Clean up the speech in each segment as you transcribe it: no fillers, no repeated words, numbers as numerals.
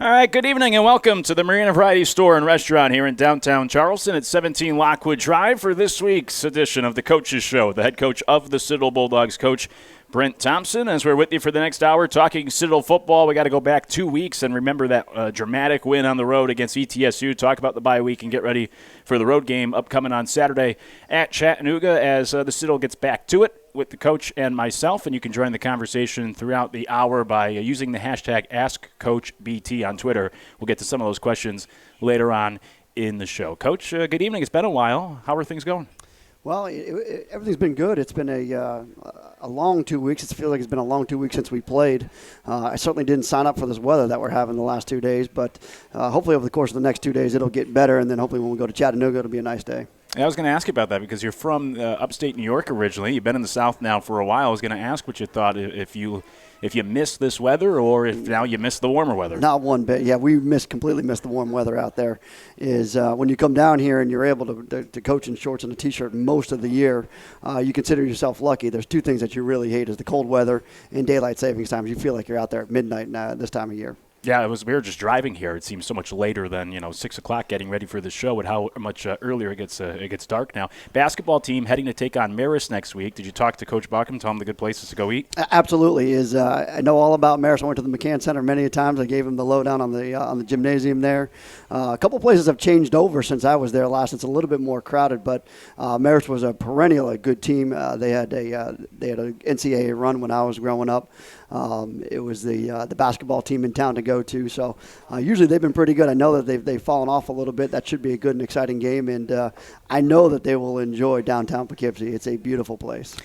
All right, good evening and welcome to the Marina Variety Store and Restaurant here in downtown Charleston at 17 Lockwood Drive for this week's edition of the Coaches Show. The head coach of the Citadel Bulldogs, Coach Brent Thompson, as we're with you for the next hour talking Citadel football. We got to go back 2 weeks and remember that dramatic win on the road against ETSU. Talk about the bye week and get ready for the road game upcoming on Saturday at Chattanooga as the Citadel gets back to it with the coach and myself, and you can join the conversation throughout the hour by using the hashtag AskCoachBT on Twitter. We'll get to some of those questions later on in the show. Coach, good evening. It's been a while. How are things going? Well, everything's been good. It's been a long 2 weeks. It feels like it's been a long 2 weeks since we played. I certainly didn't sign up for this weather that we're having the last 2 days, but hopefully over the course of the next 2 days it'll get better, and then hopefully when we go to Chattanooga it'll be a nice day. I was going to ask you about that because you're from upstate New York originally. You've been in the South now for a while. I was going to ask what you thought if you missed this weather or if now you miss the warmer weather. Not one bit. Yeah, we completely missed the warm weather out there. Is when you come down here and you're able to coach in shorts and a T-shirt most of the year, you consider yourself lucky. There's two things that you really hate is the cold weather and daylight savings times. You feel like you're out there at midnight this time of year. Yeah, we were just driving here. It seems so much later than 6 o'clock getting ready for the show and how much earlier it gets dark now. Basketball team heading to take on Marist next week. Did you talk to Coach Buckham, tell him the good places to go eat? Absolutely. I know all about Marist. I went to the McCann Center many times. I gave him the lowdown on the gymnasium there. A couple places have changed over since I was there last. It's a little bit more crowded, but Marist was a perennial good team. They had an NCAA run when I was growing up. It was the basketball team in town to go to. So usually they've been pretty good. I know that they've fallen off a little bit. That should be a good and exciting game. And I know that they will enjoy downtown Poughkeepsie. It's a beautiful place.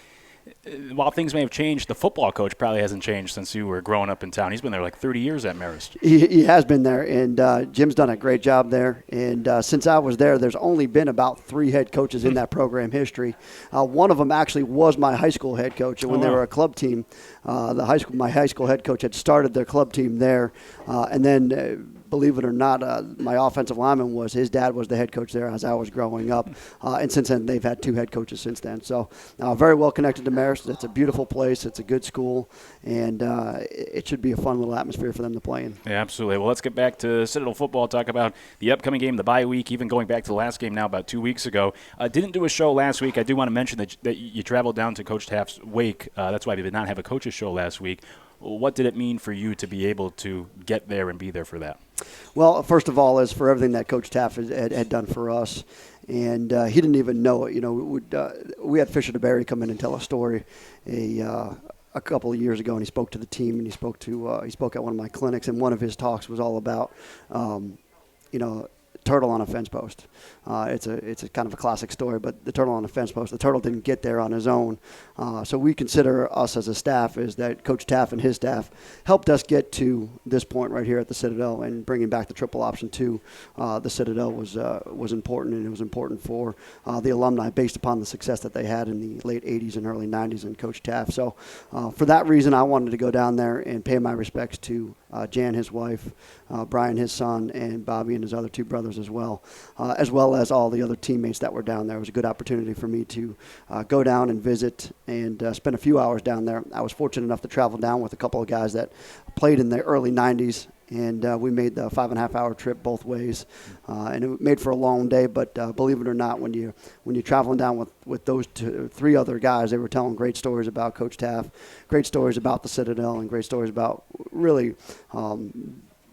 While things may have changed, the football coach probably hasn't changed since you were growing up in town. He's been there like 30 years at Marist. He has been there, and Jim's done a great job there. And since I was there, there's only been about 3 head coaches in that program history. One of them actually was my high school head coach. And when they were a club team, my high school head coach had started their club team there. And then, believe it or not, my offensive lineman his dad was the head coach there as I was growing up. And since then, they've had 2 head coaches since then. So very well connected to Marist. It's a beautiful place. It's a good school. And it should be a fun little atmosphere for them to play in. Yeah, absolutely. Well, let's get back to Citadel football, talk about the upcoming game, the bye week, even going back to the last game now about 2 weeks ago. Didn't do a show last week. I do want to mention that you traveled down to Coach Taft's wake. That's why we did not have a coach's show last week. What did it mean for you to be able to get there and be there for that? Well, first of all, is for everything that Coach Taft had done for us. And he didn't even know it. We had Fisher DeBerry come in and tell a story a couple of years ago, and he spoke to the team, and he spoke at one of my clinics, and one of his talks was all about, turtle on a fence post. It's a kind of a classic story, but the turtle on a fence post, the turtle didn't get there on his own. So we consider us as a staff is that Coach Taft and his staff helped us get to this point right here at the Citadel, and bringing back the triple option to the Citadel was important, and it was important for the alumni based upon the success that they had in the late 80s and early 90s and Coach Taft. So for that reason, I wanted to go down there and pay my respects to Jan, his wife, Brian, his son, and Bobby and his other 2 brothers as well as all the other teammates that were down there. It was a good opportunity for me to go down and visit and spend a few hours down there. I was fortunate enough to travel down with a couple of guys that played in the early 90s, and we made the 5.5-hour trip both ways. And it made for a long day, but believe it or not, when you're traveling down with those 3 other guys, they were telling great stories about Coach Taft, great stories about the Citadel, and great stories about really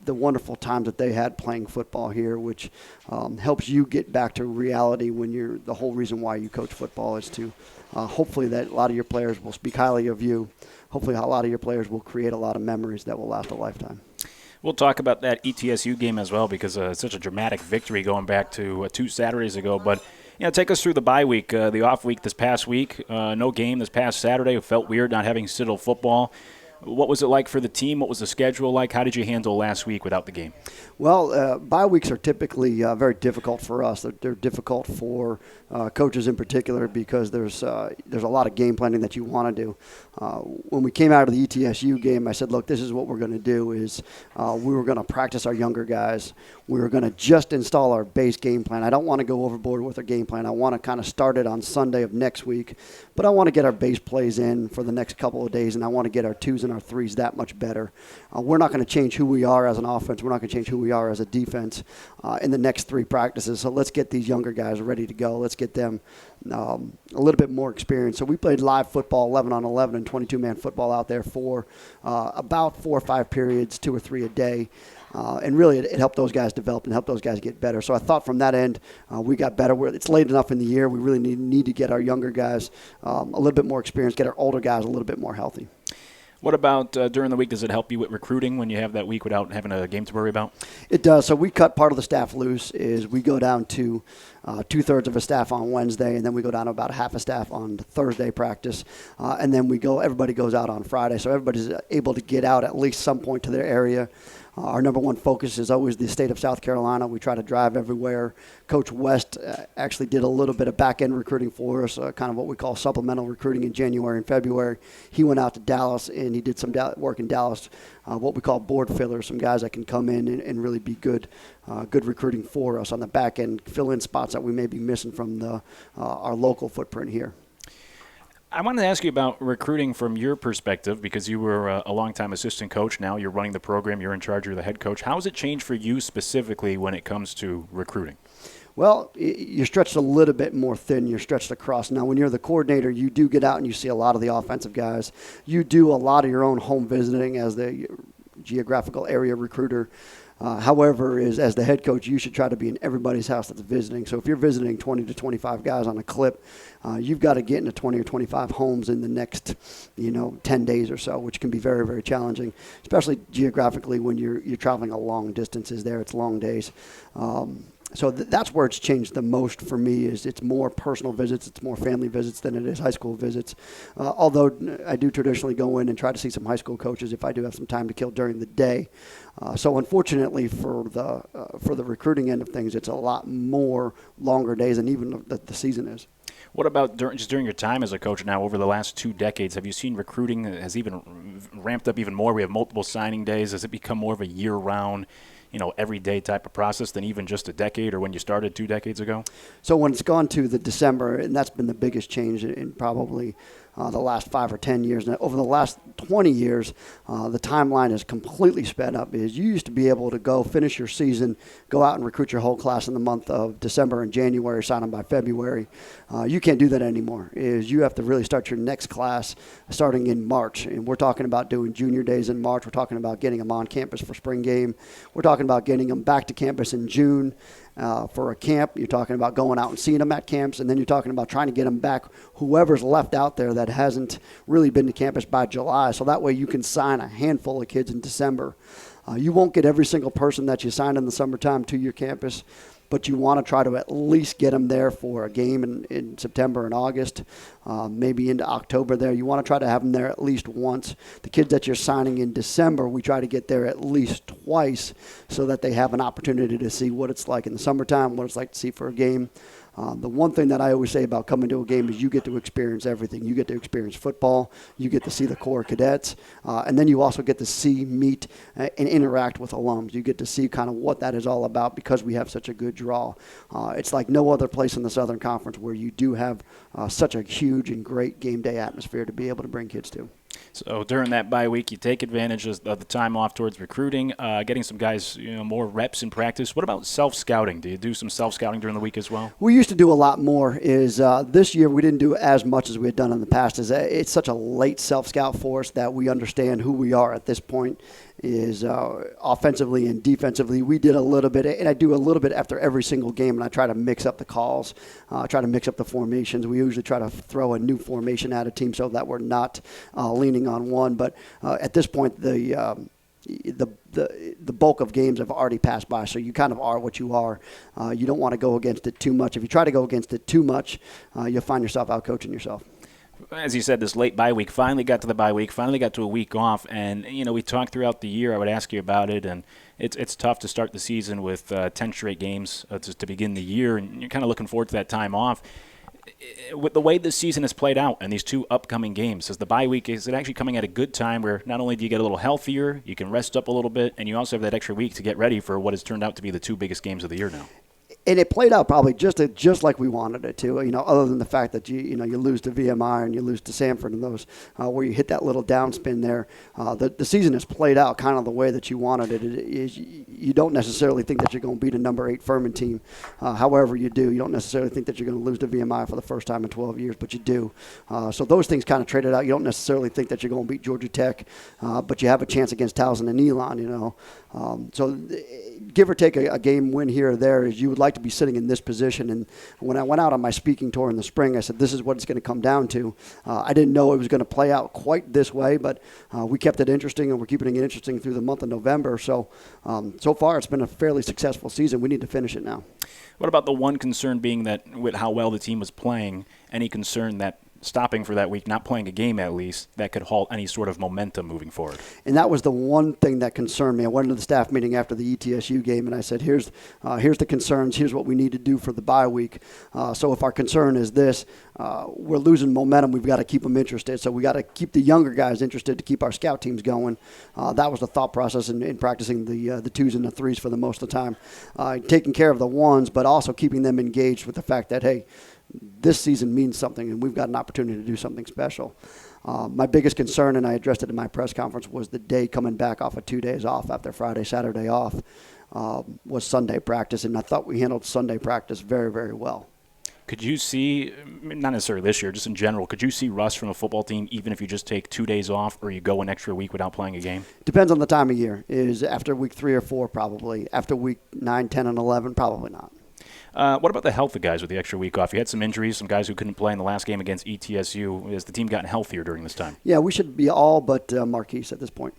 the wonderful times that they had playing football here, which helps you get back to reality when the whole reason why you coach football is to hopefully that a lot of your players will speak highly of you. Hopefully a lot of your players will create a lot of memories that will last a lifetime. We'll talk about that ETSU game as well because it's such a dramatic victory going back to 2 Saturdays ago. But take us through the bye week, the off week this past week. No game this past Saturday. It felt weird not having Citadel football. What was it like for the team? What was the schedule like? How did you handle last week without the game? Well, bye weeks are typically very difficult for us. They're difficult for coaches in particular because there's a lot of game planning that you want to do. When we came out of the ETSU game, I said, look, this is what we're going to do is we were going to practice our younger guys. We were going to just install our base game plan. I don't want to go overboard with our game plan. I want to kind of start it on Sunday of next week, but I want to get our base plays in for the next couple of days, and I want to get our twos and our threes that much better. We're not going to change who we are as an offense. We're not going to change who we are as a defense in the next 3 practices. So let's get these younger guys ready to go. Let's get them a little bit more experience. So we played live football, 11-on-11 and 22-man football out there for about 4 or 5 periods, 2 or 3 a day. And really, it helped those guys develop and helped those guys get better. So I thought from that end, we got better. It's late enough in the year. We really need to get our younger guys a little bit more experience, get our older guys a little bit more healthy. What about during the week? Does it help you with recruiting when you have that week without having a game to worry about? It does. So we cut part of the staff loose. Is we go down to 2/3 of a staff on Wednesday, and then we go down to about half a staff on Thursday practice, and then everybody goes out on Friday. So everybody's able to get out at least some point to their area. Our number one focus is always the state of South Carolina. We try to drive everywhere. Coach West actually did a little bit of back-end recruiting for us, kind of what we call supplemental recruiting in January and February. He went out to Dallas, and he did some work in Dallas, what we call board fillers, some guys that can come in and really be good recruiting for us on the back end, fill in spots that we may be missing from our local footprint here. I wanted to ask you about recruiting from your perspective because you were a longtime assistant coach. Now you're running the program. You're in charge of the head coach. How has it changed for you specifically when it comes to recruiting? Well, you're stretched a little bit more thin. You're stretched across. Now, when you're the coordinator, you do get out and you see a lot of the offensive guys. You do a lot of your own home visiting as the geographical area recruiter. However, as the head coach, you should try to be in everybody's house that's visiting. So if you're visiting 20 to 25 guys on a clip, you've got to get into 20 or 25 homes in the next, 10 days or so, which can be very, very challenging, especially geographically when you're traveling a long distances there. It's long days. So that's where it's changed the most for me is it's more personal visits, it's more family visits than it is high school visits. Although I do traditionally go in and try to see some high school coaches if I do have some time to kill during the day. So unfortunately for the recruiting end of things, it's a lot more longer days than even the season is. What about during your time as a coach now over the last 2 decades? Have you seen recruiting has even ramped up even more? We have multiple signing days. Has it become more of a year-round, everyday type of process than even just a decade or when you started 2 decades ago? So when it's gone to the December, and that's been the biggest change in probably the last 5 or 10 years. Now, over the last 20 years, the timeline is completely sped up. You used to be able to go finish your season, go out and recruit your whole class in the month of December and January, sign them by February. You can't do that anymore. You have to really start your next class starting in March. And we're talking about doing junior days in March. We're talking about getting them on campus for spring game. We're talking about getting them back to campus in June. For a camp, you're talking about going out and seeing them at camps, and then you're talking about trying to get them back, whoever's left out there that hasn't really been to campus by July, so that way you can sign a handful of kids in December. You won't get every single person that you sign in the summertime to your campus, but you want to try to at least get them there for a game in September and August, maybe into October there. You want to try to have them there at least once. The kids that you're signing in December, we try to get there at least twice so that they have an opportunity to see what it's like in the summertime, what it's like to see for a game. The one thing that I always say about coming to a game is you get to experience everything. You get to experience football. You get to see the Corps cadets. And then you also get to see, meet, and interact with alums. You get to see kind of what that is all about because we have such a good draw. It's like no other place in the Southern Conference where you do have such a huge and great game day atmosphere to be able to bring kids to. So during that bye week, you take advantage of the time off towards recruiting, getting some guys, more reps in practice. What about self-scouting? Do you do some self-scouting during the week as well? We used to do a lot more. This year we didn't do as much as we had done in the past. It's such a late self-scout for us that we understand who we are at this point. Offensively and defensively, we did a little bit, and I do a little bit after every single game, and I try to mix up the calls, try to mix up the formations. We usually try to throw a new formation at a team so that we're not leaning on one. But at this point, the bulk of games have already passed by, so you kind of are what you are. You don't want to go against it too much. If you try to go against it too much, you'll find yourself out coaching yourself. as you said, this late bye week, finally got to the bye week, finally got to a week off. And, we talked throughout the year. I would ask you about it. And it's tough to start the season with 10 straight games to begin the year. And you're kind of looking forward to that time off. With the way this season has played out and these two upcoming games, is the bye week, is it actually coming at a good time where not only do you get a little healthier, you can rest up a little bit, and you also have that extra week to get ready for what has turned out to be the two biggest games of the year now? And it played out probably just like we wanted it to, other than the fact that you lose to VMI and you lose to Sanford and those where you hit that little downspin there. The season has played out kind of the way that you wanted it. You don't necessarily think that you're going to beat a number 8 Furman team. However you do, you don't necessarily think that you're going to lose to VMI for the first time in 12 years, but you do. So those things kind of traded out. You don't necessarily think that you're going to beat Georgia Tech, but you have a chance against Towson and Elon, So give or take a game win here or there is you would like to be sitting in this position. And when I went out on my speaking tour in the spring, I said, this is what it's going to come down to. I didn't know it was going to play out quite this way, but we kept it interesting, and we're keeping it interesting through the month of November. So far it's been a fairly successful season. We need to finish it now. What about the one concern being that with how well the team was playing, any concern that stopping for that week, not playing a game at least, that could halt any sort of momentum moving forward? And that was the one thing that concerned me. I went into the staff meeting after the ETSU game, and I said, here's the concerns. Here's what we need to do for the bye week. So if our concern is this, we're losing momentum. We've got to keep them interested. So we got to keep the younger guys interested to keep our scout teams going. That was the thought process in practicing the 2s and the 3s for the most of the time. Taking care of the 1s, but also keeping them engaged with the fact that, hey, this season means something, and we've got an opportunity to do something special. My biggest concern, and I addressed it in my press conference, was the day coming back off of 2 days off after Friday, Saturday off, was Sunday practice, and I thought we handled Sunday practice very, very well. Could you see, not necessarily this year, just in general, could you see rust from a football team even if you just take 2 days off or you go an extra week without playing a game? Depends on the time of year. Is after week 3 or 4 probably. After week 9, 10, and 11, probably not. What about the health of guys with the extra week off? You had some injuries, some guys who couldn't play in the last game against ETSU. Has the team gotten healthier during this time? Yeah, we should be all but Marquise at this point.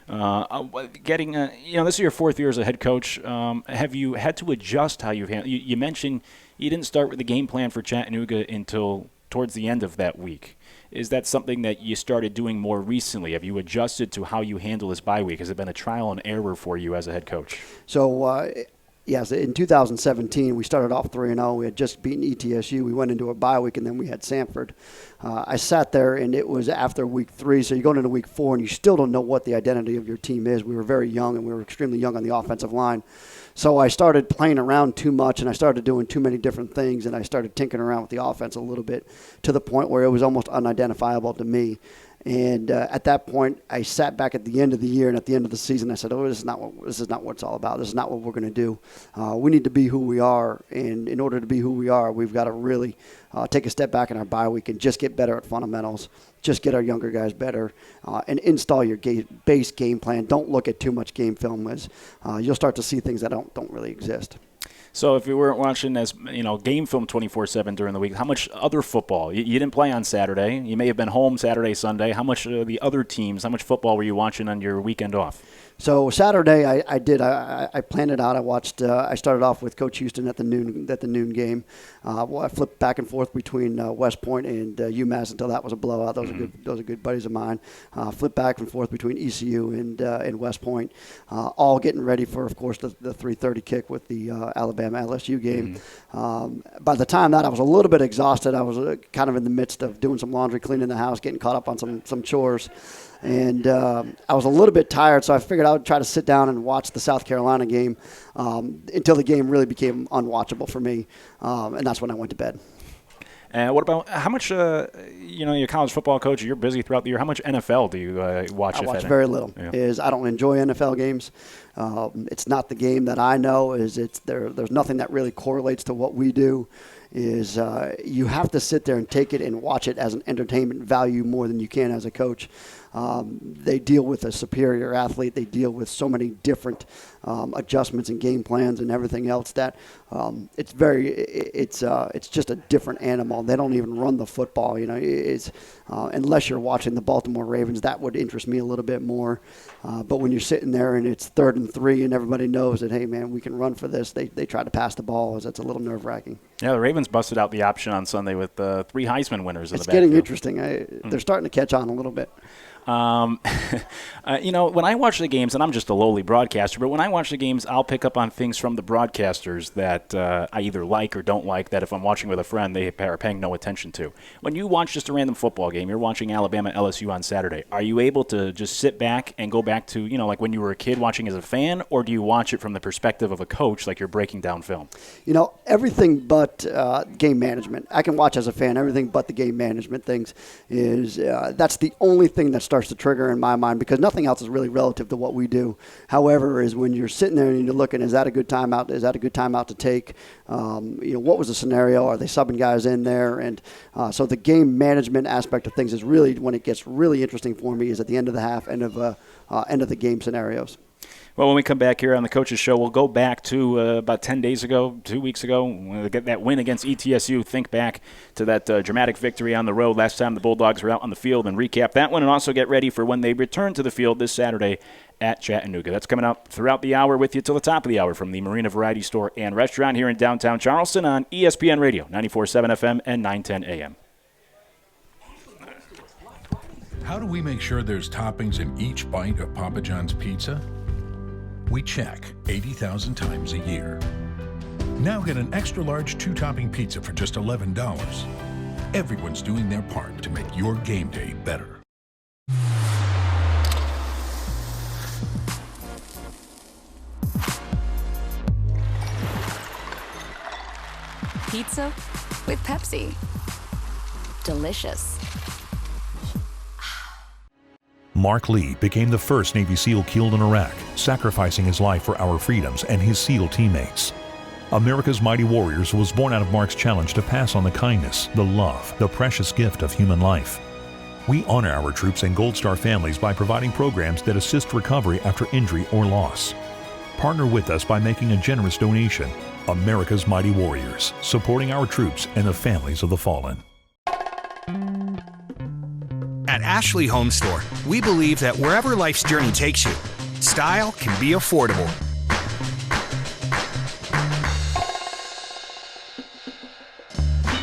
This is your 4th year as a head coach. Have you had to adjust how you've handled? You mentioned you didn't start with the game plan for Chattanooga until towards the end of that week. Is that something that you started doing more recently? Have you adjusted to how you handle this bye week? Has it been a trial and error for you as a head coach? So, yes, in 2017, we started off 3-0. We had just beaten ETSU. We went into a bye week, and then we had Sanford. I sat there, and it was after week 3, so you're going into week 4, and you still don't know what the identity of your team is. We were very young, and we were extremely young on the offensive line. So I started playing around too much, and I started doing too many different things, and I started tinkering around with the offense a little bit to the point where it was almost unidentifiable to me. And at that point, I sat back at the end of the year and at the end of the season. I said, this is not what it's all about. This is not what we're going to do. We need to be who we are. And in order to be who we are, we've got to really take a step back in our bye week and just get better at fundamentals, just get our younger guys better, and install your base game plan. Don't look at too much game film, as you'll start to see things that don't really exist. So if you weren't watching game film 24/7 during the week, how much other football? You didn't play on Saturday. You may have been home Saturday, Sunday. How much the other teams, how much football were you watching on your weekend off? So Saturday, I did. I planned it out. I watched. I started off with Coach Houston at the noon game. I flipped back and forth between West Point and UMass until that was a blowout. Those are good buddies of mine. Flipped back and forth between ECU and West Point. All getting ready for, of course, the 3:30 kick with the Alabama LSU game. By the time that I was a little bit exhausted. I was kind of in the midst of doing some laundry, cleaning the house, getting caught up on some chores. And I was a little bit tired, so I figured I would try to sit down and watch the South Carolina game until the game really became unwatchable for me, and that's when I went to bed. And what about how much, you're a college football coach, you're busy throughout the year. How much NFL do you watch? I watch very little. Yeah. I don't enjoy NFL games. It's not the game that I know. There's nothing that really correlates to what we do. You have to sit there and take it and watch it as an entertainment value more than you can as a coach. they deal with a superior athlete. They deal with so many different adjustments and game plans and everything else that it's just a different animal. They don't even run the football. It's unless you're watching the Baltimore Ravens, that would interest me a little bit more. But when you're sitting there and it's 3rd and 3 and everybody knows that, hey man, we can run for this, they try to pass the ball. That's a little nerve-wracking. Yeah, the Ravens busted out the option on Sunday with 3 Heisman winners in the backfield. It's getting interesting. They're starting to catch on a little bit. When I watch the games, and I'm just a lowly broadcaster, but when I watch the games, I'll pick up on things from the broadcasters that I either like or don't like, that if I'm watching with a friend, they are paying no attention to. When you watch just a random football game, you're watching Alabama LSU on Saturday, are you able to just sit back and go back to, like when you were a kid watching as a fan, or do you watch it from the perspective of a coach, like you're breaking down film? Everything but game management. I can watch as a fan. Everything but the game management things is that's the only thing that starts to trigger in my mind, because nothing else is really relative to what we do. However, is when you're sitting there and you're looking, is that a good timeout? Is that a good timeout to take? What was the scenario? Are they subbing guys in there? And so the game management aspect of things is really when it gets really interesting for me, is at the end of the half, end of the game scenarios. Well, when we come back here on the Coaches Show, we'll go back to about 10 days ago, 2 weeks ago, when we get that win against ETSU. Think back to that dramatic victory on the road last time the Bulldogs were out on the field, and recap that one, and also get ready for when they return to the field this Saturday at Chattanooga. That's coming up throughout the hour with you till the top of the hour from the Marina Variety Store and Restaurant here in downtown Charleston on ESPN Radio, 94.7 FM and 910 AM. How do we make sure there's toppings in each bite of Papa John's pizza? We check 80,000 times a year. Now get an extra large 2-topping pizza for just $11. Everyone's doing their part to make your game day better. Pizza with Pepsi. Delicious. Mark Lee became the first Navy SEAL killed in Iraq, sacrificing his life for our freedoms and his SEAL teammates. America's Mighty Warriors was born out of Mark's challenge to pass on the kindness, the love, the precious gift of human life. We honor our troops and Gold Star families by providing programs that assist recovery after injury or loss. Partner with us by making a generous donation. America's Mighty Warriors, supporting our troops and the families of the fallen. At Ashley Home Store, we believe that wherever life's journey takes you, style can be affordable.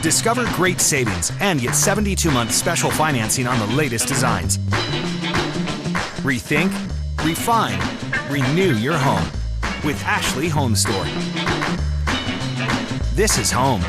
Discover great savings and get 72-month special financing on the latest designs. Rethink, refine, renew your home with Ashley Home Store. This is home.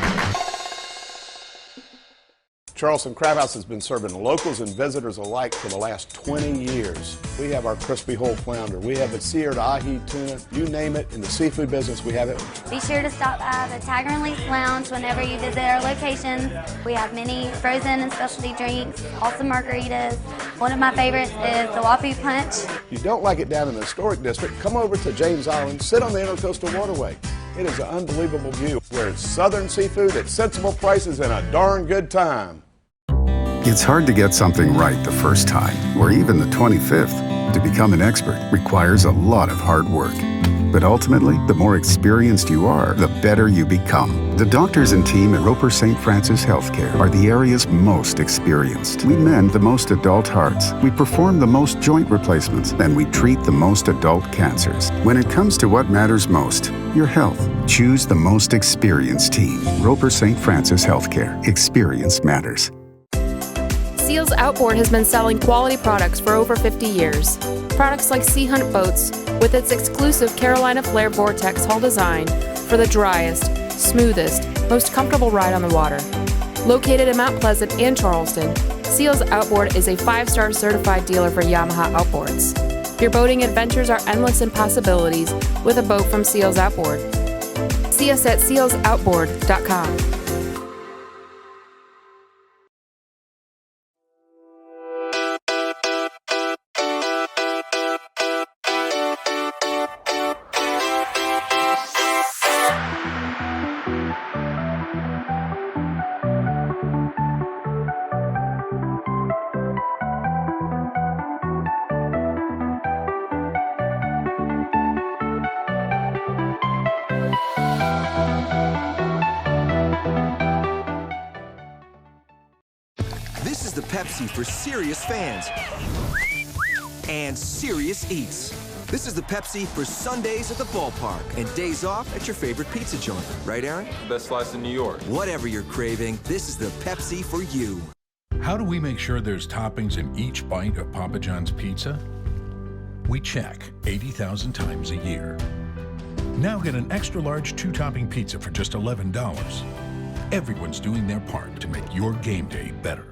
Charleston Crab House has been serving locals and visitors alike for the last 20 years. We have our crispy whole flounder. We have the seared ahi tuna. You name it, in the seafood business, we have it. Be sure to stop by the Tiger and Leaf Lounge whenever you visit our locations. We have many frozen and specialty drinks, awesome margaritas. One of my favorites is the Wapu Punch. If you don't like it down in the historic district, come over to James Island, sit on the Intercoastal Waterway. It is an unbelievable view where it's southern seafood at sensible prices and a darn good time. It's hard to get something right the first time, or even the 25th. To become an expert requires a lot of hard work. But ultimately, the more experienced you are, the better you become. The doctors and team at Roper St. Francis Healthcare are the area's most experienced. We mend the most adult hearts, we perform the most joint replacements, and we treat the most adult cancers. When it comes to what matters most, your health, choose the most experienced team. Roper St. Francis Healthcare. Experience matters. Seals Outboard has been selling quality products for over 50 years. Products like Sea Hunt Boats with its exclusive Carolina Flare Vortex hull design for the driest, smoothest, most comfortable ride on the water. Located in Mount Pleasant and Charleston, Seals Outboard is a 5-star certified dealer for Yamaha outboards. Your boating adventures are endless in possibilities with a boat from Seals Outboard. See us at sealsoutboard.com. Pepsi for serious fans and serious eats. This is the Pepsi for Sundays at the ballpark and days off at your favorite pizza joint. Right, Aaron? Best slice in New York. Whatever you're craving, this is the Pepsi for you. How do we make sure there's toppings in each bite of Papa John's pizza? We check 80,000 times a year. Now get an extra large 2-topping pizza for just $11. Everyone's doing their part to make your game day better.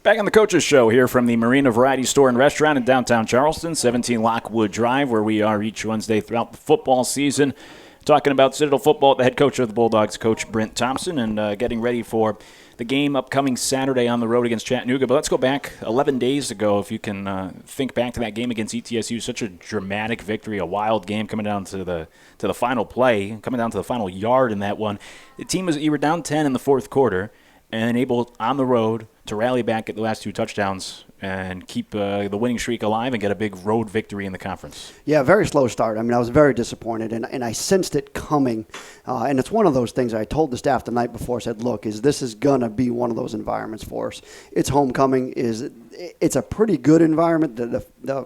Back on the Coaches Show here from the Marina Variety Store and Restaurant in downtown Charleston, 17 Lockwood Drive, where we are each Wednesday throughout the football season. Talking about Citadel football, the head coach of the Bulldogs, Coach Brent Thompson, and getting ready for the game upcoming Saturday on the road against Chattanooga. But let's go back 11 days ago, if you can think back to that game against ETSU. Such a dramatic victory, a wild game coming down to the final play, coming down to the final yard in that one. The team you were down 10 in the fourth quarter and able on the road to rally back at the last 2 touchdowns and keep the winning streak alive and get a big road victory in the conference. Yeah, very slow start. I mean, I was very disappointed, and I sensed it coming. And it's one of those things I told the staff the night before. I said, look, this is going to be one of those environments for us. It's homecoming. It's a pretty good environment. The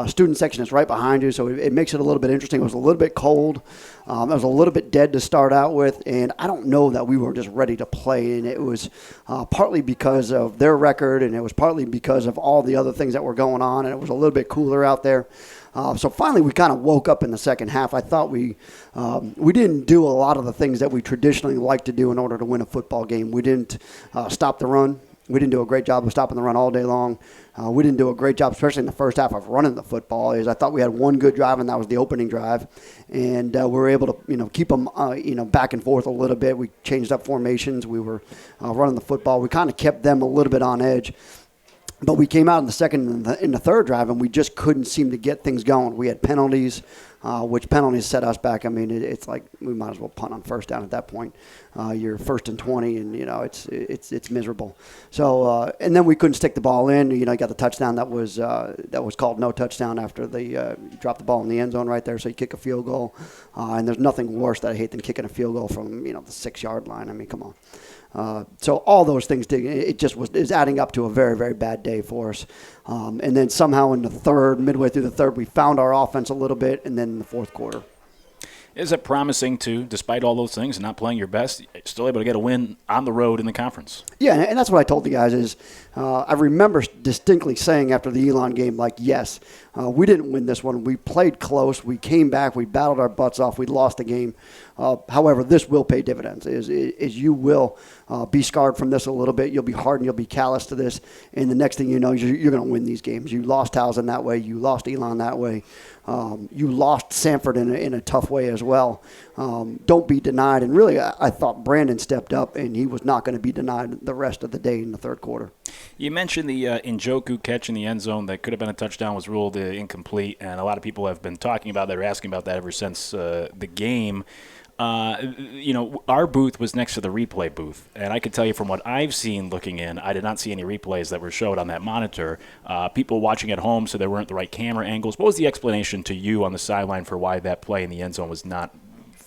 student section is right behind you, so it makes it a little bit interesting. It was a little bit cold. It was a little bit dead to start out with, and I don't know that we were just ready to play. And it was partly because of their record, and it was partly because of all the other things that were going on, and it was a little bit cooler out there. So finally, we kind of woke up in the second half. I thought we didn't do a lot of the things that we traditionally like to do in order to win a football game. We didn't stop the run. We didn't do a great job of stopping the run all day long. We didn't do a great job, especially in the first half, of running the football. I thought we had one good drive, and that was the opening drive, and we were able to keep them back and forth a little bit. We changed up formations. We were running the football. We kind of kept them a little bit on edge. But we came out in the second and in the third drive, and we just couldn't seem to get things going. We had penalties, which penalties set us back. I mean, it's like we might as well punt on first down at that point. You're 1st and 20, and it's miserable. So and then we couldn't stick the ball in. You got the touchdown that was called no touchdown after you dropped the ball in the end zone right there. So you kick a field goal, and there's nothing worse that I hate than kicking a field goal from the 6-yard line. I mean, come on. So all those things, it just is adding up to a very, very bad day for us. And then somehow in the third, midway through the third, we found our offense a little bit, and then in the fourth quarter. Is it promising to, despite all those things and not playing your best, still able to get a win on the road in the conference? Yeah, and that's what I told the guys is I remember distinctly saying after the Elon game, yes, we didn't win this one. We played close. We came back. We battled our butts off. We lost the game. However, this will pay dividends. Is you will be scarred from this a little bit. You'll be hardened. You'll be callous to this. And the next thing you know, you're going to win these games. You lost Towson that way. You lost Elon that way. You lost Sanford in a tough way as well. Don't be denied. And really, I thought Brandon stepped up, and he was not going to be denied the rest of the day in the third quarter. You mentioned the Njoku catch in the end zone that could have been a touchdown was ruled incomplete, and a lot of people have been talking about that or asking about that ever since the game. Our booth was next to the replay booth, and I could tell you from what I've seen looking in, I did not see any replays that were showed on that monitor. People watching at home, so there weren't the right camera angles. What was the explanation to you on the sideline for why that play in the end zone was not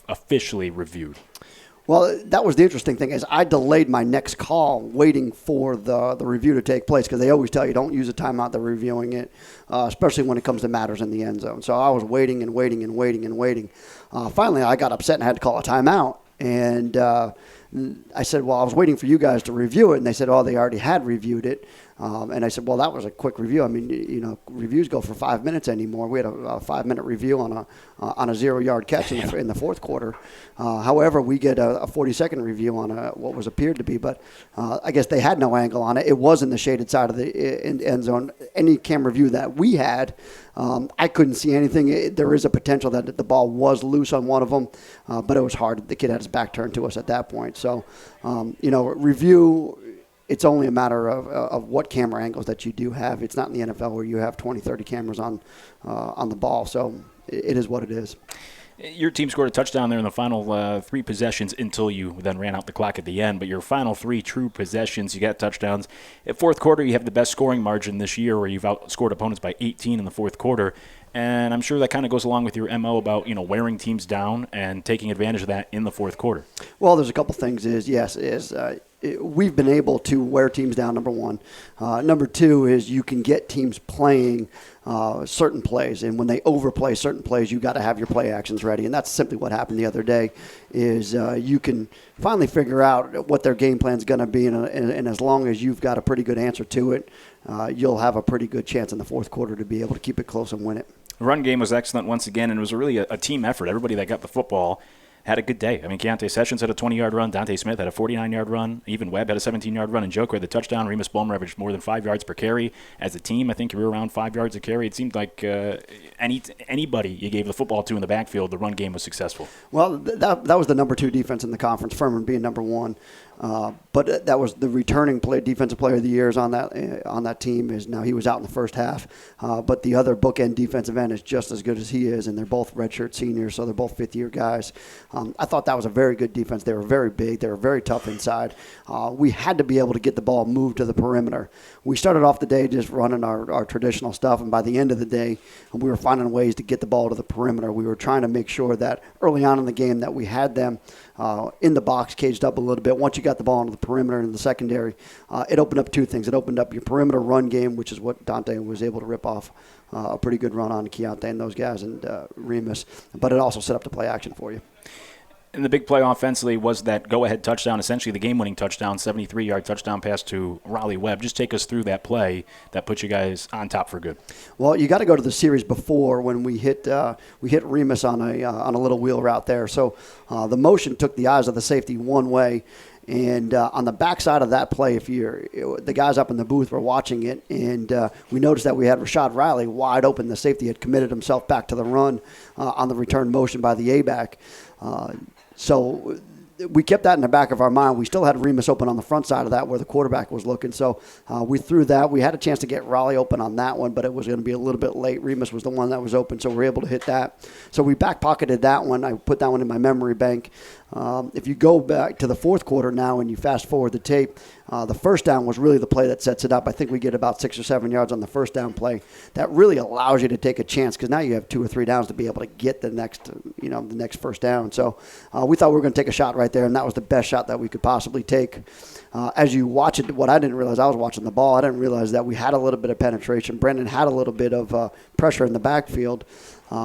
officially reviewed? Well, that was the interesting thing is I delayed my next call waiting for the review to take place because they always tell you don't use a timeout, they're reviewing it, especially when it comes to matters in the end zone. So I was waiting and waiting and waiting and waiting. Finally, I got upset and had to call a timeout. And I said, well, I was waiting for you guys to review it. And they said, oh, they already had reviewed it. And I said, well, that was a quick review. I mean, reviews go for 5 minutes anymore. We had a 5-minute review on a 0-yard catch in the fourth quarter. However, we get a 40-second review on what was appeared to be. But I guess they had no angle on it. It was in the shaded side of the end zone. Any camera view that we had, I couldn't see anything. There is a potential that the ball was loose on one of them, but it was hard. The kid had his back turned to us at that point. So, review, it's only a matter of what camera angles that you do have. It's not in the NFL where you have 20, 30 cameras on the ball. So it is what it is. Your team scored a touchdown there in the final 3 possessions until you then ran out the clock at the end. But your final 3 true possessions, you got touchdowns. At fourth quarter, you have the best scoring margin this year where you've outscored opponents by 18 in the fourth quarter. And I'm sure that kind of goes along with your MO about, wearing teams down and taking advantage of that in the fourth quarter. Well, there's a couple things. We've been able to wear teams down, number one. Number two is you can get teams playing certain plays, and when they overplay certain plays, you got to have your play actions ready, and that's simply what happened the other day. Is you can finally figure out what their game plan is going to be, and as long as you've got a pretty good answer to it, you'll have a pretty good chance in the fourth quarter to be able to keep it close and win it. The run game was excellent once again, and it was really a team effort. Everybody that got the football had a good day. I mean, Keontae Sessions had a 20-yard run. Dante Smith had a 49-yard run. Even Webb had a 17-yard run. And Joker had the touchdown. Remus Bowman averaged more than 5 yards per carry. As a team, I think you were around 5 yards a carry. It seemed like anybody you gave the football to in the backfield, the run game was successful. Well, that was the number 2 defense in the conference, Furman being number 1. But that was the returning defensive player of the year on that team. Now he was out in the first half, but the other bookend defensive end is just as good as he is, and they're both redshirt seniors, so they're both fifth-year guys. I thought that was a very good defense. They were very big. They were very tough inside. We had to be able to get the ball moved to the perimeter. We started off the day just running our traditional stuff, and by the end of the day, we were finding ways to get the ball to the perimeter. We were trying to make sure that early on in the game that we had them in the box, caged up a little bit. Once you got the ball into the perimeter and the secondary, it opened up 2 things. It opened up your perimeter run game, which is what Dante was able to rip off a pretty good run on Keontae and those guys and Remus, but it also set up the play action for you. And the big play offensively was that go-ahead touchdown, essentially the game-winning touchdown, 73-yard touchdown pass to Raleigh Webb. Just take us through that play that put you guys on top for good. Well, you got to go to the series before when we hit Remus on a little wheel route there. So the motion took the eyes of the safety one way. And on the backside of that play, the guys up in the booth were watching it, and we noticed that we had Rashad Riley wide open. The safety had committed himself back to the run on the return motion by the A-back. So we kept that in the back of our mind. We still had Remus open on the front side of that where the quarterback was looking. So we threw that. We had a chance to get Raleigh open on that one, but it was going to be a little bit late. Remus was the one that was open, so we were able to hit that. So we back-pocketed that one. I put that one in my memory bank. If you go back to the fourth quarter now and you fast forward the tape, the first down was really the play that sets it up. I think we get about 6 or 7 yards on the first down play. That really allows you to take a chance because now you have 2 or 3 downs to be able to get the next first down. So we thought we were going to take a shot right there, and that was the best shot that we could possibly take. As you watch it, what I didn't realize, I was watching the ball. I didn't realize that we had a little bit of penetration. Brendan had a little bit of pressure in the backfield.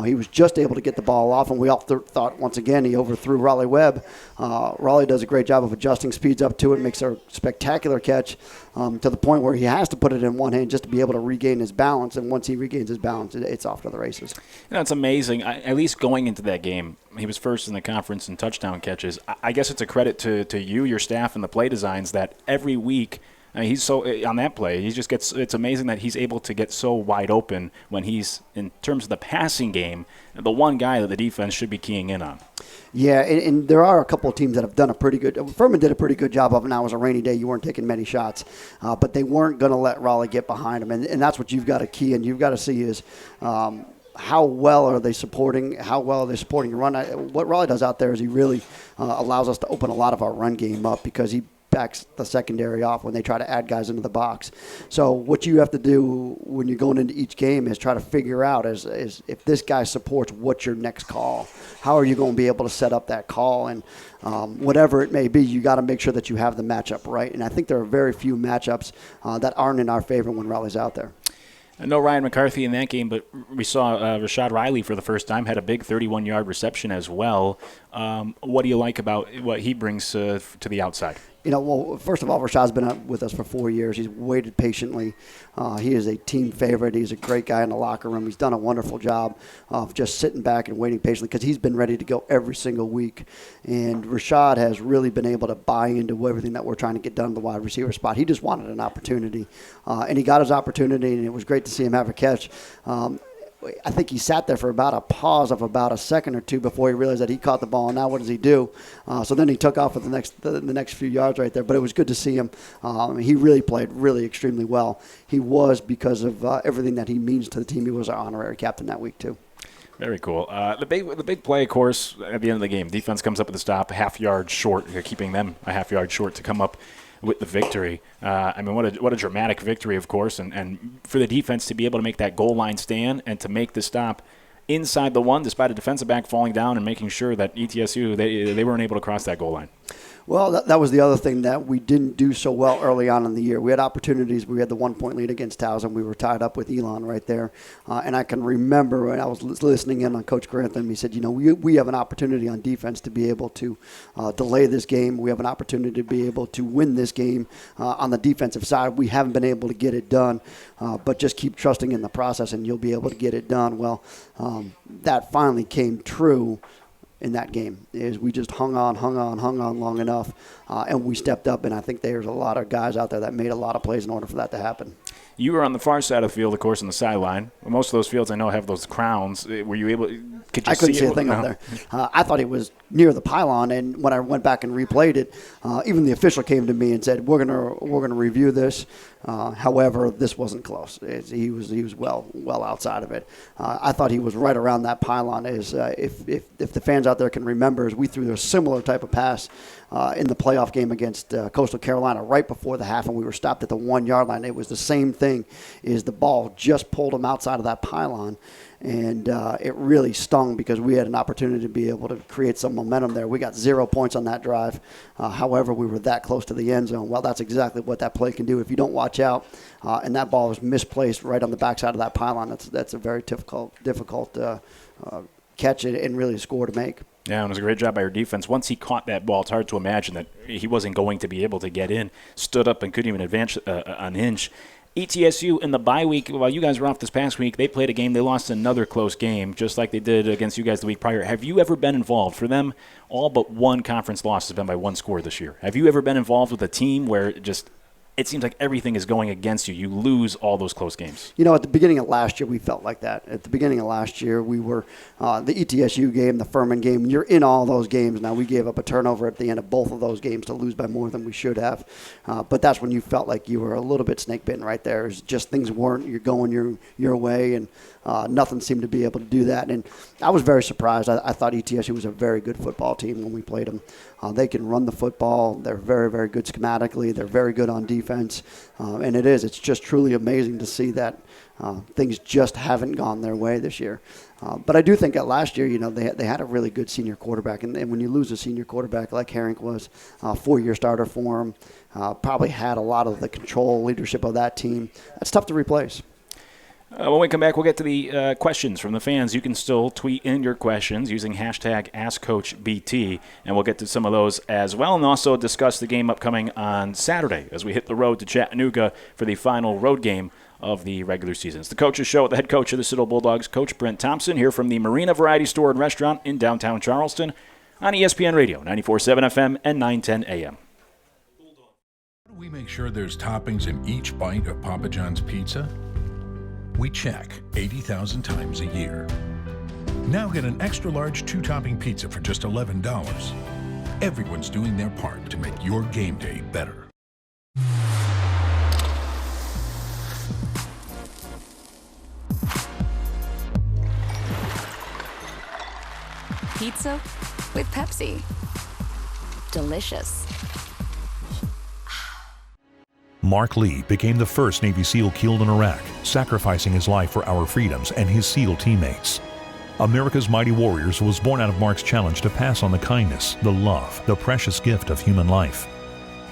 He was just able to get the ball off, and we all thought, once again, he overthrew Raleigh Webb. Raleigh does a great job of adjusting, speeds up to it, makes a spectacular catch to the point where he has to put it in one hand just to be able to regain his balance, and once he regains his balance, it's off to the races. It's amazing. At least going into that game, he was first in the conference in touchdown catches. I guess it's a credit to you, your staff, and the play designs that every week – I mean, he's so on that play. He just gets. It's amazing that he's able to get so wide open when he's in terms of the passing game. The one guy that the defense should be keying in on. Yeah, and there are a couple of teams that have done a pretty good. Furman did a pretty good job of it. Now it was a rainy day; you weren't taking many shots, but they weren't going to let Raleigh get behind him, and that's what you've got to key and you've got to see is. How well are they supporting? How well are they supporting your run? What Raleigh does out there is he really allows us to open a lot of our run game up because he backs the secondary off when they try to add guys into the box. So what you have to do when you're going into each game is try to figure out is if this guy supports, what's your next call? How are you going to be able to set up that call? And whatever it may be, you got to make sure that you have the matchup right. And I think there are very few matchups that aren't in our favor when Raleigh's out there. No Ryan McCarthy in that game, but we saw Rashad Riley for the first time, had a big 31-yard reception as well. What do you like about what he brings to the outside? Well, first of all, Rashad's been with us for 4 years. He's waited patiently. He is a team favorite. He's a great guy in the locker room. He's done a wonderful job of just sitting back and waiting patiently because he's been ready to go every single week. And Rashad has really been able to buy into everything that we're trying to get done in the wide receiver spot. He just wanted an opportunity, and he got his opportunity, and it was great to see him have a catch. I think he sat there for about a pause of about a second or two before he realized that he caught the ball. And now what does he do? So then he took off for the next few yards right there. But it was good to see him. He really played really extremely well. He was because of everything that he means to the team. He was our honorary captain that week too. Very cool. The big play, of course, at the end of the game, defense comes up with a stop, a half yard short, keeping them a half yard short to come up with the victory. I mean, what a dramatic victory, of course, and for the defense to be able to make that goal line stand and to make the stop inside the one, despite a defensive back falling down and making sure that ETSU, they weren't able to cross that goal line. Well, that was the other thing that we didn't do so well early on in the year. We had opportunities. We had the 1-point lead against Towson. We were tied up with Elon right there. And I can remember when I was listening in on Coach Grantham, he said, we have an opportunity on defense to be able to delay this game. We have an opportunity to be able to win this game on the defensive side. We haven't been able to get it done, but just keep trusting in the process and you'll be able to get it done. Well, that finally came true in that game. Is we just hung on long enough, and we stepped up, and I think there's a lot of guys out there that made a lot of plays in order for that to happen. You were on the far side of the field, of course, on the sideline. Most of those fields I know have those crowns. Were you able – could you see it? I couldn't see a thing up there. I thought it was near the pylon, and when I went back and replayed it, even the official came to me and said, we're gonna review this. However, this wasn't close. He was well outside of it. I thought he was right around that pylon. If the fans out there can remember, as we threw a similar type of pass in the playoff game against Coastal Carolina right before the half, and we were stopped at the 1-yard line. It was the same thing. Is the ball just pulled him outside of that pylon, and it really stung because we had an opportunity to be able to create some momentum there. We got 0 points on that drive. However, we were that close to the end zone. Well, that's exactly what that play can do. If you don't watch out and that ball is misplaced right on the backside of that pylon, that's a very difficult catch and really a score to make. Yeah, and it was a great job by your defense. Once he caught that ball, it's hard to imagine that he wasn't going to be able to get in, stood up and couldn't even advance an inch. ETSU in the bye week, while you guys were off this past week, they played a game. They lost another close game, just like they did against you guys the week prior. Have you ever been involved? For them, all but one conference loss has been by one score this year. Have you ever been involved with a team where it seems like everything is going against you? You lose all those close games. At the beginning of last year, we felt like that. At the beginning of last year, we were the ETSU game, the Furman game. You're in all those games. Now, we gave up a turnover at the end of both of those games to lose by more than we should have. But that's when you felt like you were a little bit snake bitten right there. It's just things weren't. You're going your way, and nothing seemed to be able to do that. And I was very surprised. I thought ETSU was a very good football team when we played them. They can run the football. They're very, very good schematically. They're very good on defense. And it's just truly amazing to see that things just haven't gone their way this year. But I do think that last year, they had a really good senior quarterback. And when you lose a senior quarterback like Herink was, 4-year starter for him, probably had a lot of the control leadership of that team. That's tough to replace. When we come back, we'll get to the questions from the fans. You can still tweet in your questions using hashtag AskCoachBT, and we'll get to some of those as well, and also discuss the game upcoming on Saturday as we hit the road to Chattanooga for the final road game of the regular season. It's the Coach's Show with the head coach of the Citadel Bulldogs, Coach Brent Thompson, here from the Marina Variety Store and Restaurant in downtown Charleston on ESPN Radio, 94.7 FM and 910 AM. How do we make sure there's toppings in each bite of Papa John's pizza? We check 80,000 times a year. Now get an extra large 2-topping pizza for just $11. Everyone's doing their part to make your game day better. Pizza with Pepsi. Delicious. Mark Lee became the first Navy SEAL killed in Iraq, sacrificing his life for our freedoms and his SEAL teammates. America's Mighty Warriors was born out of Mark's challenge to pass on the kindness, the love, the precious gift of human life.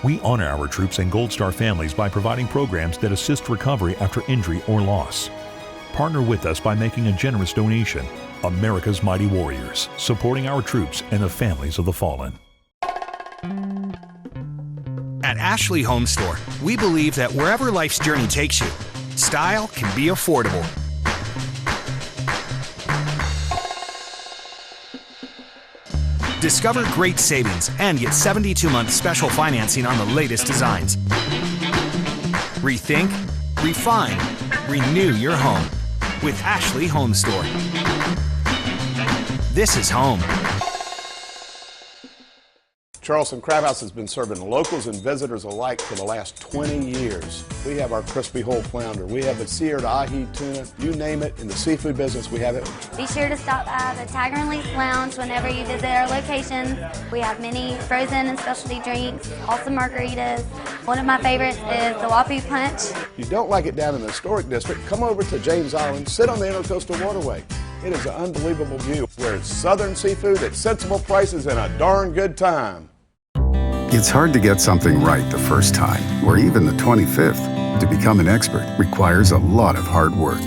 We honor our troops and Gold Star families by providing programs that assist recovery after injury or loss. Partner with us by making a generous donation. America's Mighty Warriors, supporting our troops and the families of the fallen. At Ashley Home Store, we believe that wherever life's journey takes you, style can be affordable. Discover great savings and get 72-month special financing on the latest designs. Rethink, refine, renew your home with Ashley Home Store. This is home. Charleston Crab House has been serving locals and visitors alike for the last 20 years. We have our crispy whole flounder. We have the seared ahi tuna. You name it, in the seafood business, we have it. Be sure to stop by the Tag and Release Lounge whenever you visit our locations. We have many frozen and specialty drinks, awesome margaritas. One of my favorites is the Wapu Punch. If you don't like it down in the historic district, come over to James Island, sit on the Intercoastal Waterway. It is an unbelievable view where it's southern seafood at sensible prices and a darn good time. It's hard to get something right the first time, or even the 25th. To become an expert requires a lot of hard work.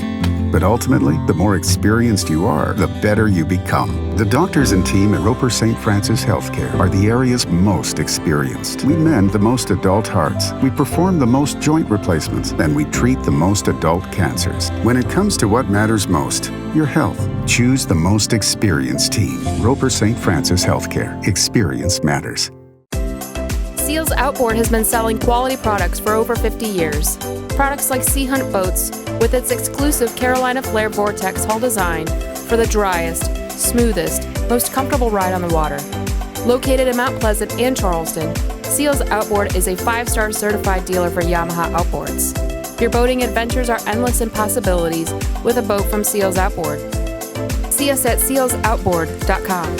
But ultimately, the more experienced you are, the better you become. The doctors and team at Roper St. Francis Healthcare are the area's most experienced. We mend the most adult hearts, we perform the most joint replacements, and we treat the most adult cancers. When it comes to what matters most, your health, choose the most experienced team. Roper St. Francis Healthcare. Experience matters. Seals Outboard has been selling quality products for over 50 years. Products like Sea Hunt Boats with its exclusive Carolina Flare Vortex hull design for the driest, smoothest, most comfortable ride on the water. Located in Mount Pleasant and Charleston, Seals Outboard is a 5-star certified dealer for Yamaha outboards. Your boating adventures are endless in possibilities with a boat from Seals Outboard. See us at sealsoutboard.com.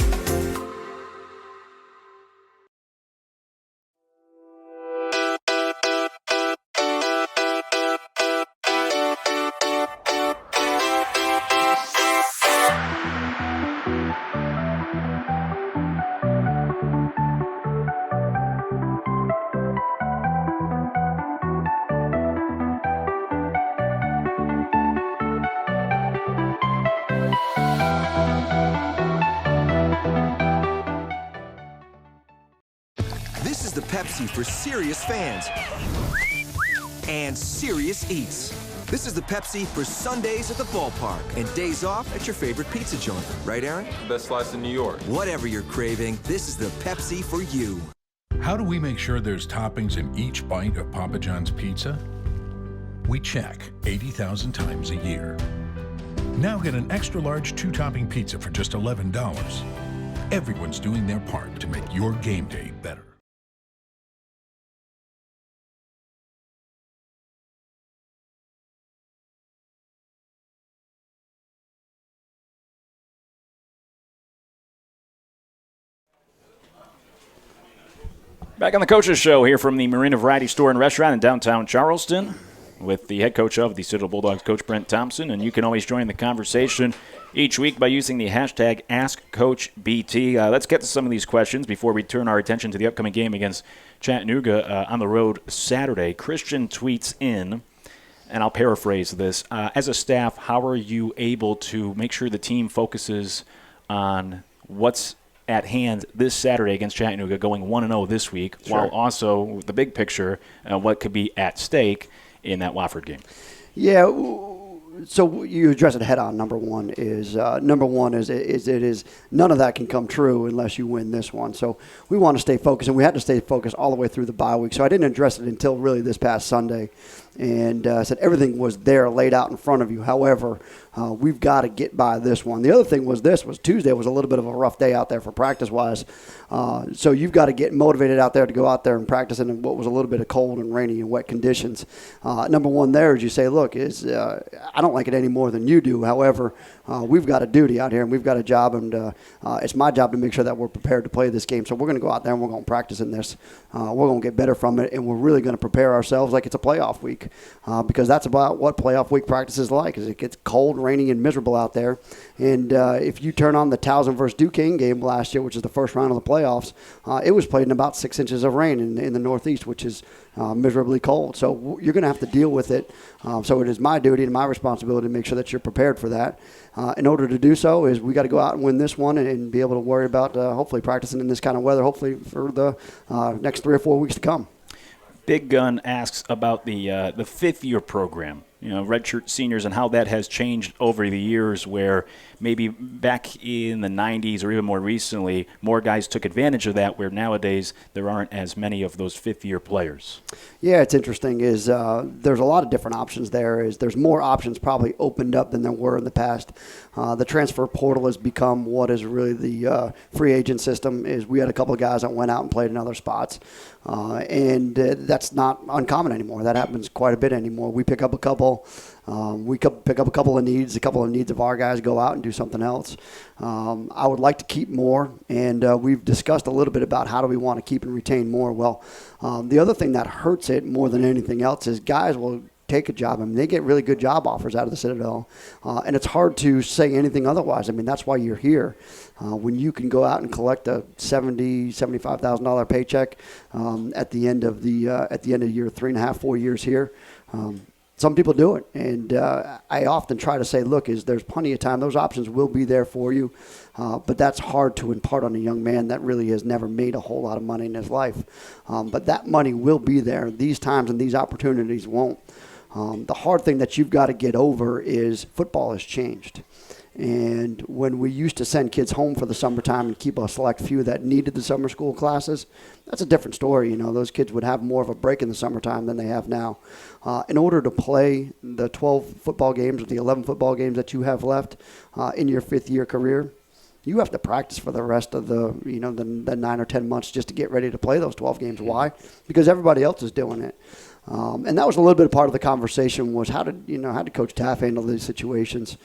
This is the Pepsi for serious fans and serious eats. This is the Pepsi for Sundays at the ballpark and days off at your favorite pizza joint. Right, Aaron? Best slice in New York. Whatever you're craving, this is the Pepsi for you. How do we make sure there's toppings in each bite of Papa John's pizza? We check 80,000 times a year. Now get an extra large 2-topping pizza for just $11. Everyone's doing their part to make your game day better. Back on the Coaches Show here from the Marina Variety Store and Restaurant in downtown Charleston with the head coach of the Citadel Bulldogs, Coach Brent Thompson. And you can always join the conversation each week by using the hashtag AskCoachBT. Let's get to some of these questions before we turn our attention to the upcoming game against Chattanooga on the road Saturday. Christian tweets in, and I'll paraphrase this, as a staff, how are you able to make sure the team focuses on what's at hand this Saturday against Chattanooga, going 1-0 this week, while also the big picture, what could be at stake in that Wofford game? Yeah, so you address it head on. Number one is none of that can come true unless you win this one. So we want to stay focused, and we had to stay focused all the way through the bye week. So I didn't address it until really this past Sunday, and said everything was there laid out in front of you. However, we've got to get by this one. The other thing was Tuesday was a little bit of a rough day out there for practice-wise. So you've got to get motivated out there to go out there and practice in what was a little bit of cold and rainy and wet conditions. Number one there is you say, look, I don't like it any more than you do. However, we've got a duty out here and we've got a job, and it's my job to make sure that we're prepared to play this game. So we're going to go out there and we're going to practice in this. We're going to get better from it, and we're really going to prepare ourselves like it's a playoff week, because that's about what playoff week practice is like. Is it gets cold, rainy, and miserable out there. And if you turn on the Towson versus Duquesne game last year, which is the first round of the playoffs, it was played in about 6 inches of rain in the Northeast, which is miserably cold. So you're going to have to deal with it. So it is my duty and my responsibility to make sure that you're prepared for that. In order to do so, is we got to go out and win this one and be able to worry about hopefully practicing in this kind of weather, hopefully for the next 3 or 4 weeks to come. Big Gun asks about the fifth-year program redshirt seniors and how that has changed over the years, where maybe back in the 90s or even more recently, more guys took advantage of that, where nowadays there aren't as many of those fifth-year players. Yeah, it's interesting. There's a lot of different options there. There's more options probably opened up than there were in the past. The transfer portal has become what is really the free agent system. We had a couple of guys that went out and played in other spots. And that's not uncommon anymore. That happens quite a bit anymore. We pick up a couple. Pick up a couple of needs. A couple of needs of our guys go out and do something else. I would like to keep more, and we've discussed a little bit about how do we want to keep and retain more. Well, the other thing that hurts it more than anything else is guys will take a job. I mean, they get really good job offers out of the Citadel, and it's hard to say anything otherwise. I mean, that's why you're here. When you can go out and collect a $75,000 paycheck at the end of your 3.5, 4 years here. Some people do it, and I often try to say, look, there's plenty of time. Those options will be there for you, but that's hard to impart on a young man that really has never made a whole lot of money in his life. But that money will be there. These times and these opportunities won't. The hard thing that you've got to get over is football has changed. And when we used to send kids home for the summertime and keep a select few that needed the summer school classes, that's a different story. Those kids would have more of a break in the summertime than they have now. In order to play the 12 football games or the 11 football games that you have left in your fifth-year career, you have to practice for the rest of the 9 or 10 months just to get ready to play those 12 games. Why? Because everybody else is doing it. And that was a little bit of part of the conversation was how did Coach Taff handle these situations?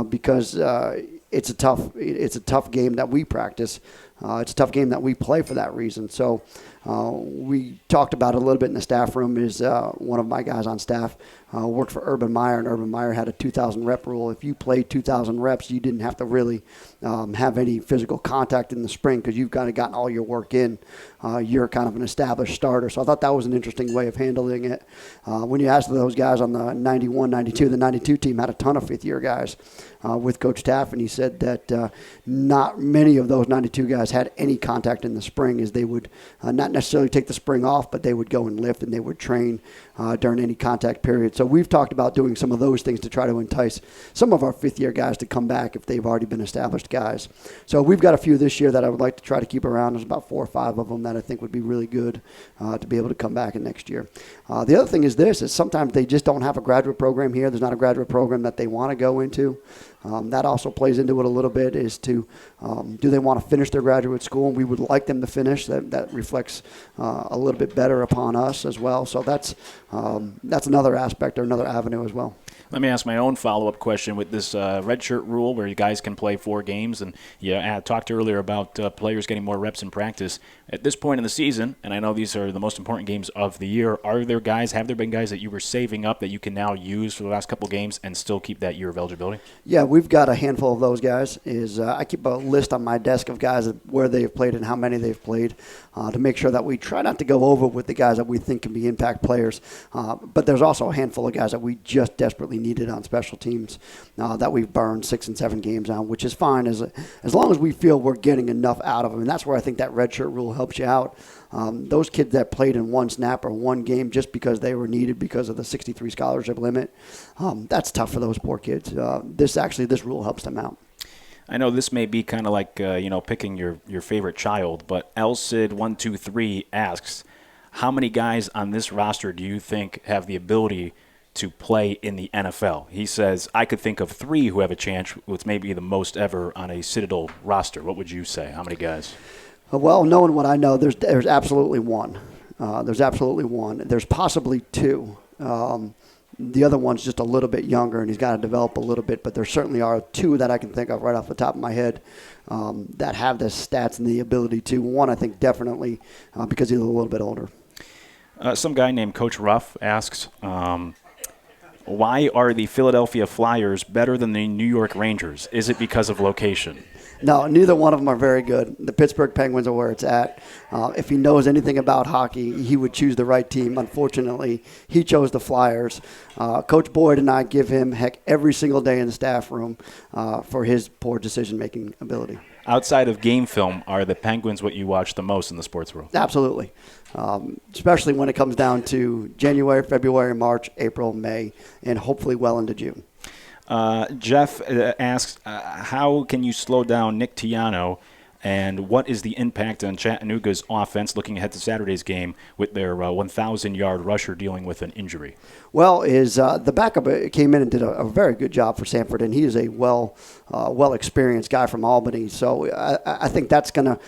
Because it's a tough game that we practice. It's a tough game that we play for that reason. So we talked about it a little bit in the staff room. Is one of my guys on staff worked for Urban Meyer, and Urban Meyer had a 2,000 rep rule. If you played 2,000 reps, you didn't have to really have any physical contact in the spring because you've kind of gotten all your work in. You're kind of an established starter. So I thought that was an interesting way of handling it. When you asked those guys on the 91, 92, the 92 team had a ton of fifth-year guys with Coach Taff, and he said that not many of those 92 guys had any contact in the spring, as they would not necessarily take the spring off, but they would go and lift and they would train during any contact period. So we've talked about doing some of those things to try to entice some of our fifth-year guys to come back if they've already been established guys. So we've got a few this year that I would like to try to keep around. There's about 4 or 5 of them that I think would be really good to be able to come back in next year. The other thing is sometimes they just don't have a graduate program here. There's not a graduate program that they want to go into. That also plays into it a little bit as to do they want to finish their graduate school, and we would like them to finish. That reflects a little bit better upon us as well. So that's another aspect or another avenue as well. Let me ask my own follow-up question with this redshirt rule where you guys can play 4 games. And you talked earlier about players getting more reps in practice. At this point in the season, and I know these are the most important games of the year, have there been guys that you were saving up that you can now use for the last couple games and still keep that year of eligibility? Yeah, we've got a handful of those guys. I keep a list on my desk of guys where they've played and how many they've played to make sure that we try not to go over with the guys that we think can be impact players. But there's also a handful of guys that we just desperately needed on special teams that we've burned 6 and 7 games on, which is fine as long as we feel we're getting enough out of them. And that's where I think that redshirt rule helps you out. Those kids that played in 1 snap or 1 game just because they were needed because of the 63 scholarship limit, that's tough for those poor kids. This rule helps them out. I know this may be kind of like picking your favorite child, but Elsid123 asks, how many guys on this roster do you think have the ability to play in the NFL? He says, I could think of 3 who have a chance, with maybe the most ever on a Citadel roster. What would you say? How many guys? Well, knowing what I know, there's absolutely one. There's possibly 2. The other one's just a little bit younger, and he's got to develop a little bit, but there certainly are 2 that I can think of right off the top of my head that have the stats and the ability to. One, I think, definitely because he's a little bit older. Some guy named Coach Ruff asks, why are the Philadelphia Flyers better than the New York Rangers? Is it because of location? No, neither one of them are very good. The Pittsburgh Penguins are where it's at. If he knows anything about hockey, he would choose the right team. Unfortunately, he chose the Flyers. Coach Boyd and I give him heck every single day in the staff room for his poor decision-making ability. Outside of game film, are the Penguins what you watch the most in the sports world? Absolutely. Especially when it comes down to January, February, March, April, May, and hopefully well into June. Jeff asks, how can you slow down Nick Tiano, and what is the impact on Chattanooga's offense looking ahead to Saturday's game with their 1,000-yard rusher dealing with an injury? Well, the backup came in and did a very good job for Sanford, and he is a well-experienced guy from Albany. So I think that's not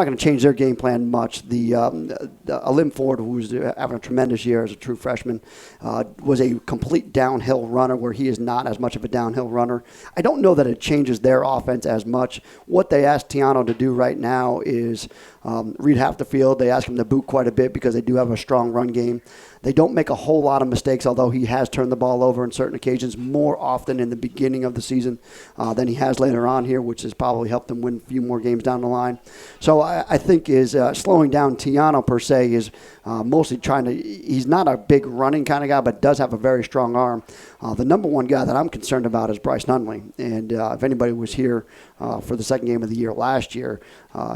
gonna change their game plan much. Lim Ford, who's having a tremendous year as a true freshman, was a complete downhill runner where he is not as much of a downhill runner. I don't know that it changes their offense as much. What they asked Tiano to do right now is read half the field. They ask him to boot quite a bit because they do have a strong run game. They don't make a whole lot of mistakes, although he has turned the ball over on certain occasions more often in the beginning of the season than he has later on here, which has probably helped him win a few more games down the line. So I think slowing down Tiano per se is mostly he's not a big running kind of guy, but does have a very strong arm. The number one guy that I'm concerned about is Bryce Nunley. And if anybody was here for the second game of the year last year,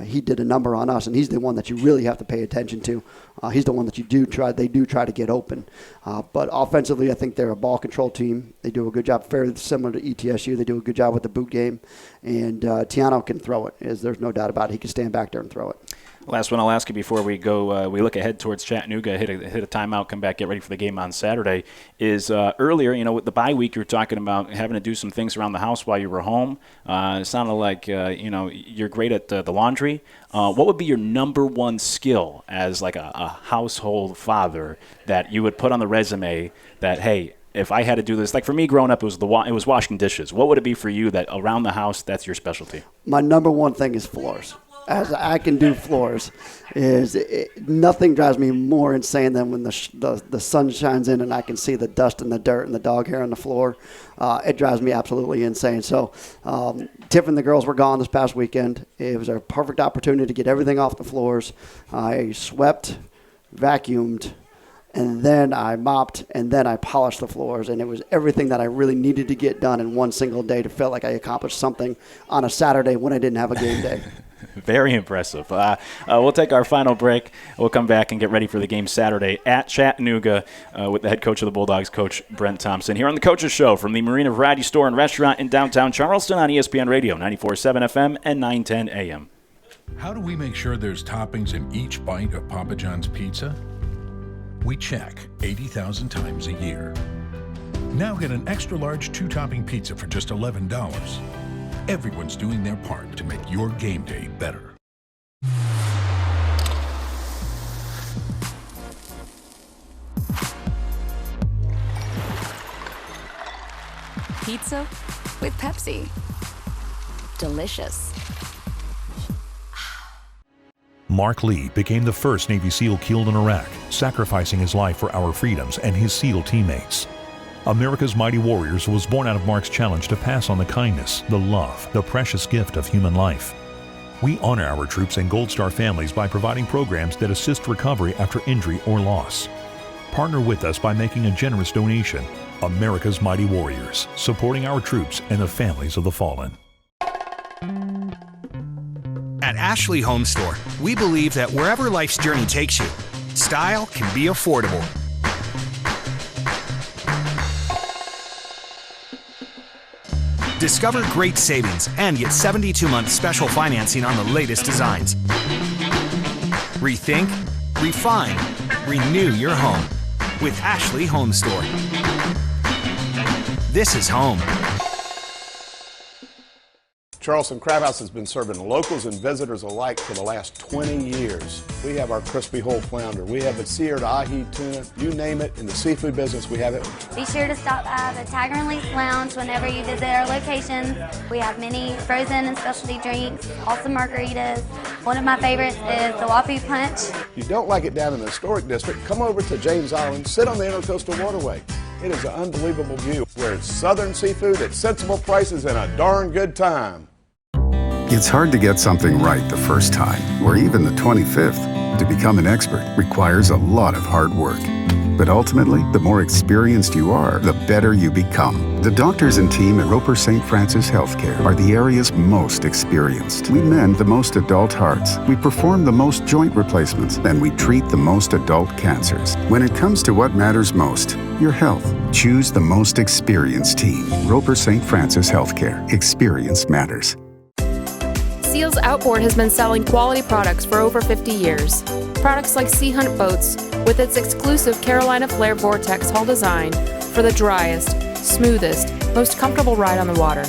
he did a number on us, and he's the one that you really have to pay attention to. He's the one that they do try to get open. But offensively, I think they're a ball control team. They do a good job, very similar to ETSU. They do a good job with the boot game. And Tiano can throw it, there's no doubt about it. He can stand back there and throw it. Last one I'll ask you before we go. We look ahead towards Chattanooga, hit a timeout, come back, get ready for the game on Saturday. Is earlier, with the bye week, you were talking about having to do some things around the house while you were home. It sounded like you're great at the laundry. What would be your number one skill as like a household father that you would put on the resume that, hey, if I had to do this, like for me growing up, it was washing dishes. What would it be for you that around the house that's your specialty? My number one thing is floors. As I can do floors, nothing drives me more insane than when the sun shines in and I can see the dust and the dirt and the dog hair on the floor. It drives me absolutely insane. So Tiff and the girls were gone this past weekend. It was a perfect opportunity to get everything off the floors. I swept, vacuumed, and then I mopped, and then I polished the floors, and it was everything that I really needed to get done in one single day to feel like I accomplished something on a Saturday when I didn't have a game day. Very impressive. We'll take our final break. We'll come back and get ready for the game Saturday at Chattanooga with the head coach of the Bulldogs, Coach Brent Thompson, here on the Coach's Show from the Marina Variety Store and Restaurant in downtown Charleston on ESPN Radio, 94.7 FM and 910 AM. How do we make sure there's toppings in each bite of Papa John's pizza? We check 80,000 times a year. Now get an extra large 2-topping pizza for just $11. Everyone's doing their part to make your game day better. Pizza with Pepsi. Delicious. Mark Lee became the first Navy SEAL killed in Iraq, sacrificing his life for our freedoms and his SEAL teammates. America's Mighty Warriors was born out of Mark's challenge to pass on the kindness, the love, the precious gift of human life. We honor our troops and Gold Star families by providing programs that assist recovery after injury or loss. Partner with us by making a generous donation. America's Mighty Warriors, supporting our troops and the families of the fallen. At Ashley Home Store, we believe that wherever life's journey takes you, style can be affordable. Discover great savings and get 72-month special financing on the latest designs. Rethink, refine, renew your home with Ashley Home Store. This is home. Charleston Crab House has been serving locals and visitors alike for the last 20 years. We have our crispy whole flounder. We have the seared ahi tuna. You name it, in the seafood business, we have it. Be sure to stop by the Tiger and Leaf Lounge whenever you visit our locations. We have many frozen and specialty drinks, awesome margaritas. One of my favorites is the Wapu Punch. If you don't like it down in the historic district, come over to James Island, sit on the Intercoastal Waterway. It is an unbelievable view where it's southern seafood at sensible prices and a darn good time. It's hard to get something right the first time, or even the 25th. To become an expert requires a lot of hard work. But ultimately, the more experienced you are, the better you become. The doctors and team at Roper St. Francis Healthcare are the area's most experienced. We mend the most adult hearts, we perform the most joint replacements, and we treat the most adult cancers. When it comes to what matters most, your health, choose the most experienced team. Roper St. Francis Healthcare. Experience matters. Seals Outboard has been selling quality products for over 50 years. Products like Sea Hunt Boats with its exclusive Carolina Flare Vortex hull design for the driest, smoothest, most comfortable ride on the water.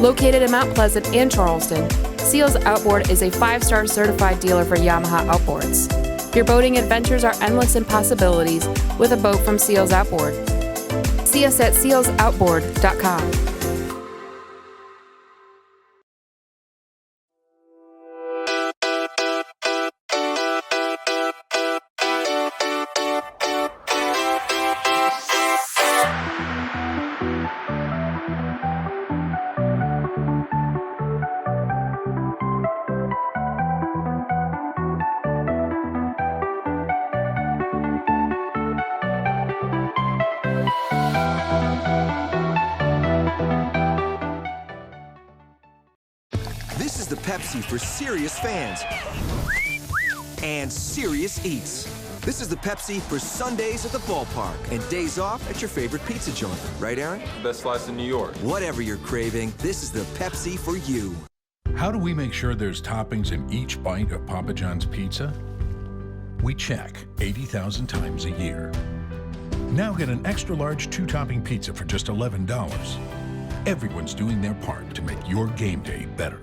Located in Mount Pleasant and Charleston, Seals Outboard is a 5-star certified dealer for Yamaha outboards. Your boating adventures are endless in possibilities with a boat from Seals Outboard. See us at sealsoutboard.com. This is the Pepsi for serious fans and serious eats. This is the Pepsi for Sundays at the ballpark and days off at your favorite pizza joint. Right, Aaron? Best slice in New York. Whatever you're craving, this is the Pepsi for you. How do we make sure there's toppings in each bite of Papa John's pizza? We check 80,000 times a year. Now get an extra large 2-topping pizza for just $11. Everyone's doing their part to make your game day better.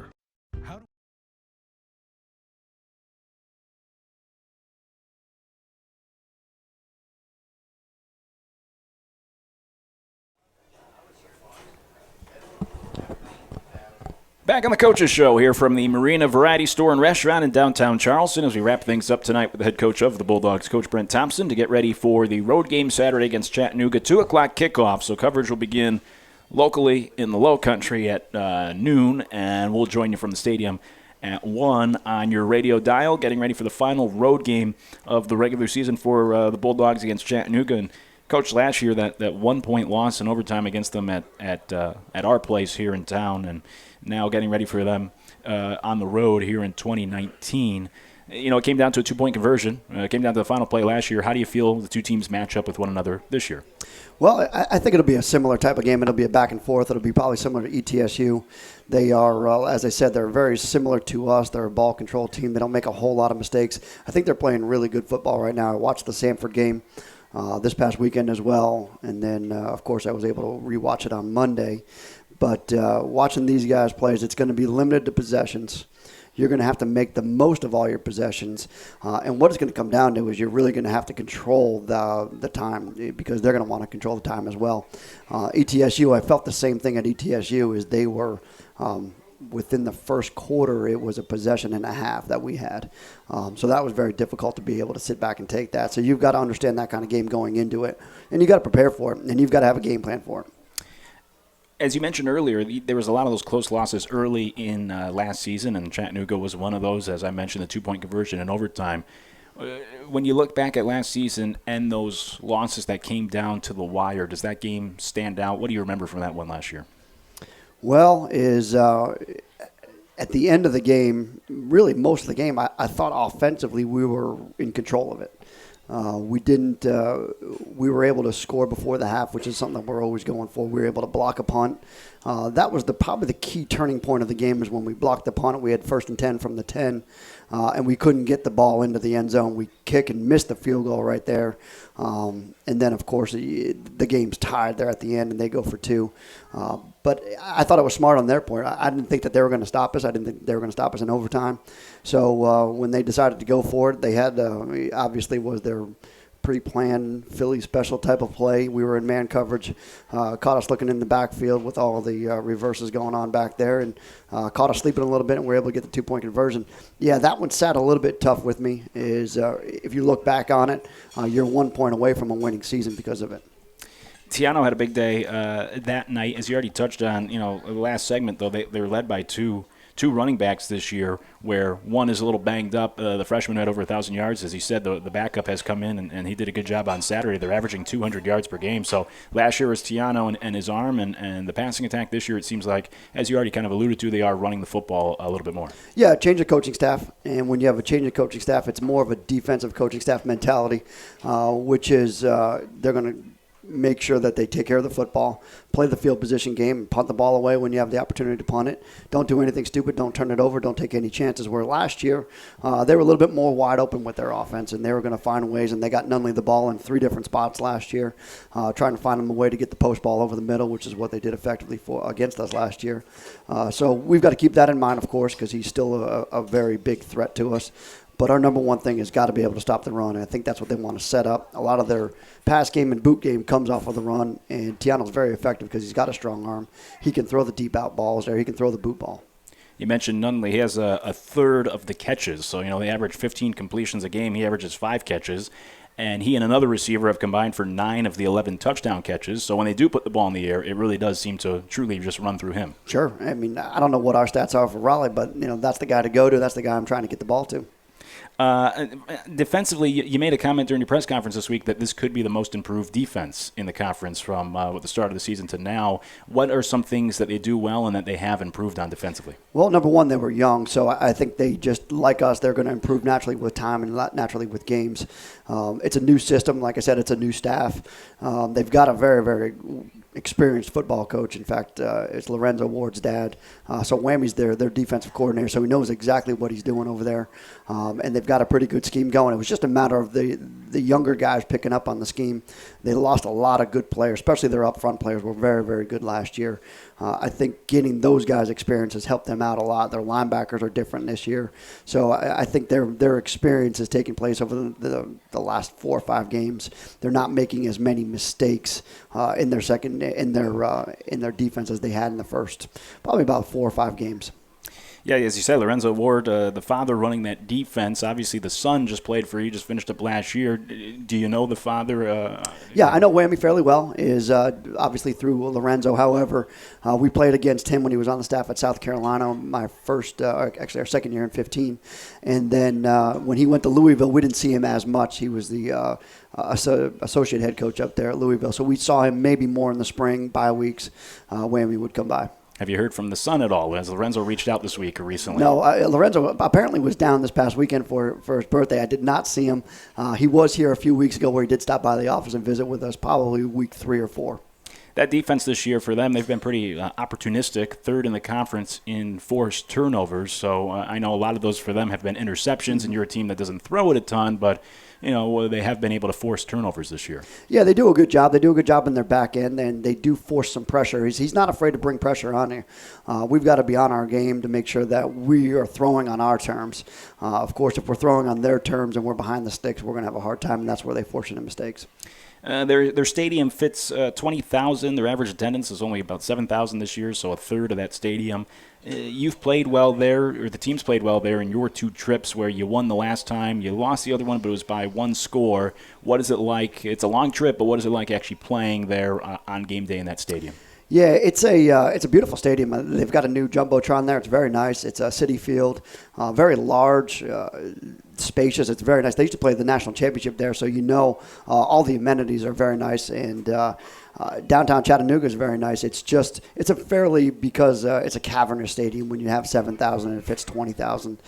Back on the Coaches Show here from the Marina Variety Store and Restaurant in downtown Charleston as we wrap things up tonight with the head coach of the Bulldogs, Coach Brent Thompson, to get ready for the road game Saturday against Chattanooga, 2 o'clock kickoff. So coverage will begin locally in the Low Country at noon, and we'll join you from the stadium at 1 on your radio dial, getting ready for the final road game of the regular season for the Bulldogs against Chattanooga. And Coach, last year that 1-point loss in overtime against them at our place here in town, and now getting ready for them on the road here in 2019. You know, it came down to a 2-point conversion. It came down to the final play last year. How do you feel the two teams match up with one another this year? Well, I think it'll be a similar type of game. It'll be a back and forth. It'll be probably similar to ETSU. They are, as I said, they're very similar to us. They're a ball control team. They don't make a whole lot of mistakes. I think they're playing really good football right now. I watched the Sanford game this past weekend as well, and then, of course, I was able to rewatch it on Monday. But watching these guys play, it's going to be limited to possessions. You're going to have to make the most of all your possessions. And what it's going to come down to is you're really going to have to control the time, because they're going to want to control the time as well. ETSU, I felt the same thing at ETSU, is they were within the first quarter, it was a possession and a half that we had. So that was very difficult to be able to sit back and take that. So you've got to understand that kind of game going into it. And you've got to prepare for it. And you've got to have a game plan for it. As you mentioned earlier, there was a lot of those close losses early in last season, and Chattanooga was one of those, as I mentioned, the 2-point conversion in overtime. When you look back at last season and those losses that came down to the wire, does that game stand out? What do you remember from that one last year? Well, at the end of the game, really most of the game, I thought offensively we were in control of it. We were able to score before the half, which is something that we're always going for. We were able to block a punt. That was probably the key turning point of the game, is when we blocked the punt. We had 1st and 10 from the 10, and we couldn't get the ball into the end zone. We kick and miss the field goal right there. And then, of course, the game's tied there at the end, and they go for 2. But I thought it was smart on their part. I didn't think that they were going to stop us. I didn't think they were going to stop us in overtime. So when they decided to go for it, they had obviously was their pre-planned Philly special type of play. We were in man coverage, caught us looking in the backfield with all the reverses going on back there, and caught us sleeping a little bit, and we were able to get the 2-point conversion. Yeah, that one sat a little bit tough with me. If you look back on it, you're 1 point away from a winning season because of it. Tiano had a big day that night, as you already touched on. You know, the last segment, though, they were led by 2 two running backs this year where one is a little banged up. The freshman had over 1,000 yards. As he said, the backup has come in, and he did a good job on Saturday. They're averaging 200 yards per game. So last year was Tiano and his arm, and the passing attack this year, it seems like, as you already kind of alluded to, they are running the football a little bit more. Yeah, change of coaching staff. And when you have a change of coaching staff, it's more of a defensive coaching staff mentality, which is they're going to make sure that they take care of the football, play the field position game, and punt the ball away when you have the opportunity to punt it. Don't do anything stupid. Don't turn it over. Don't take any chances. Where last year, they were a little bit more wide open with their offense, and they were going to find ways, and they got Nunley the ball in 3 different spots last year, trying to find them a way to get the post ball over the middle, which is what they did effectively against us last year. So we've got to keep that in mind, of course, because he's still a very big threat to us. But our number one thing has got to be able to stop the run. And I think that's what they want to set up. A lot of their pass game and boot game comes off of the run. And Tiano's very effective because he's got a strong arm. He can throw the deep out balls there. He can throw the boot ball. You mentioned Nunley. He has a third of the catches. So, they average 15 completions a game. He averages 5 catches. And he and another receiver have combined for 9 of the 11 touchdown catches. So when they do put the ball in the air, it really does seem to truly just run through him. Sure. I mean, I don't know what our stats are for Raleigh, but, that's the guy to go to. That's the guy I'm trying to get the ball to. Defensively, you made a comment during your press conference this week that this could be the most improved defense in the conference from the start of the season to now. What are some things that they do well and that they have improved on defensively? Well, number one, they were young, so I think they just, like us, they're going to improve naturally with time and naturally with games. It's a new system. Like I said, it's a new staff. They've got a very, very experienced football coach. In fact, it's Lorenzo Ward's dad. So Whammy's their defensive coordinator, so he knows exactly what he's doing over there. And they've got a pretty good scheme going. It was just a matter of the younger guys picking up on the scheme. They lost a lot of good players, especially their up-front players were very, very good last year. I think getting those guys' experience has helped them out a lot. Their linebackers are different this year. So I think their experience is taking place over the last 4 or 5 games. They're not making as many mistakes in their defense as they had in the first, probably about 4 or 5 games. Yeah, as you said, Lorenzo Ward, the father running that defense. Obviously, the son just played for you, just finished up last year. Do you know the father? Yeah, I know Whammy fairly well, is obviously through Lorenzo. However, we played against him when he was on the staff at South Carolina, actually our second year in 15. And then when he went to Louisville, we didn't see him as much. He was the associate head coach up there at Louisville. So we saw him maybe more in the spring, bye weeks. Whammy would come by. Have you heard from the son at all? Has Lorenzo reached out this week or recently? No, Lorenzo apparently was down this past weekend for his birthday. I did not see him. He was here a few weeks ago where he did stop by the office and visit with us, probably week 3 or 4. That defense this year for them, they've been pretty opportunistic, third in the conference in forced turnovers. So I know a lot of those for them have been interceptions, and you're a team that doesn't throw it a ton, but they have been able to force turnovers this year. Yeah, they do a good job. They do a good job in their back end, and they do force some pressure. He's not afraid to bring pressure on there. We've got to be on our game to make sure that we are throwing on our terms. Of course, if we're throwing on their terms and we're behind the sticks, we're going to have a hard time, and that's where they force into mistakes. Their stadium fits 20,000. Their average attendance is only about 7,000 this year, so a third of that stadium. You've played well there, or the team's played well there in your 2 trips where you won the last time. You lost the other one, but it was by 1 score. What is it like? It's a long trip, but what is it like actually playing there on game day in that stadium? Yeah, it's a beautiful stadium. They've got a new jumbotron there. It's very nice. It's a city field, very large, spacious. It's very nice. They used to play the national championship there, so all the amenities are very nice. And downtown Chattanooga is very nice. It's a fairly, because it's a cavernous stadium. When you have 7,000 and it fits 20,000,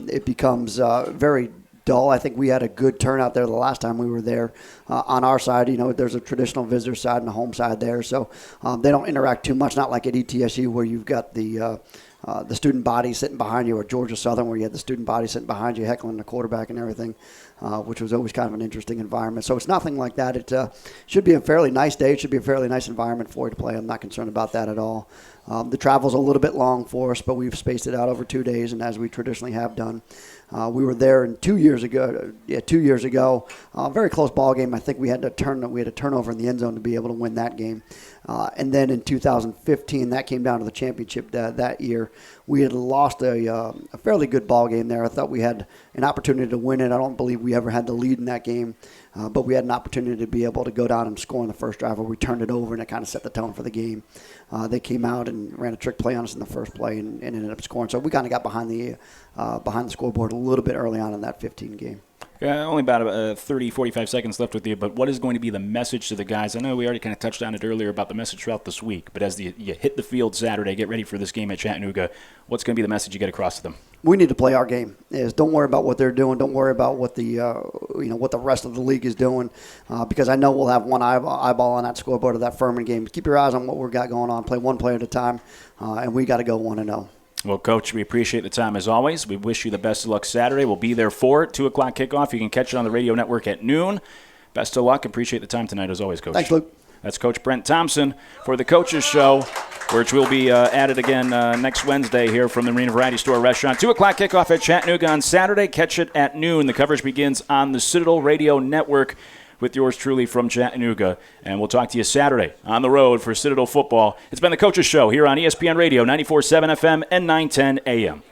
it becomes very dull. I think we had a good turnout there the last time we were there. On our side, there's a traditional visitor side and a home side there, so they don't interact too much. Not like at ETSU where you've got the student body sitting behind you, or Georgia Southern where you had the student body sitting behind you heckling the quarterback and everything, which was always kind of an interesting environment. So it's nothing like that. It should be a fairly nice day. It should be a fairly nice environment for you to play. I'm not concerned about that at all. The travel's a little bit long for us, but we've spaced it out over 2 days, and as we traditionally have done. We were there 2 years ago. Very close ball game. I think we had a turnover in the end zone to be able to win that game. And then in 2015, that came down to the championship that year. We had lost a fairly good ball game there. I thought we had an opportunity to win it. I don't believe we ever had the lead in that game, but we had an opportunity to be able to go down and score in the first drive where we turned it over, and it kind of set the tone for the game. They came out and ran a trick play on us in the first play and ended up scoring. So we kind of got behind the scoreboard a little bit early on in that 15 game. Only about 30, 45 seconds left with you, but what is going to be the message to the guys? I know we already kind of touched on it earlier about the message throughout this week, but as you hit the field Saturday, get ready for this game at Chattanooga, what's going to be the message you get across to them? We need to play our game. Don't worry about what they're doing. Don't worry about what the what the rest of the league is doing, because I know we'll have one eyeball on that scoreboard of that Furman game. Keep your eyes on what we've got going on. Play one play at a time, and we got to go 1-0. Well, Coach, we appreciate the time as always. We wish you the best of luck Saturday. We'll be there for it. 2 o'clock kickoff. You can catch it on the radio network at noon. Best of luck. Appreciate the time tonight as always, Coach. Thanks, Luke. That's Coach Brent Thompson for the Coaches Show, which will be added again next Wednesday here from the Marina Variety Store Restaurant. 2 o'clock kickoff at Chattanooga on Saturday. Catch it at noon. The coverage begins on the Citadel Radio Network with yours truly from Chattanooga. And we'll talk to you Saturday on the road for Citadel football. It's been the Coaches Show here on ESPN Radio, 94.7 FM and 910 AM.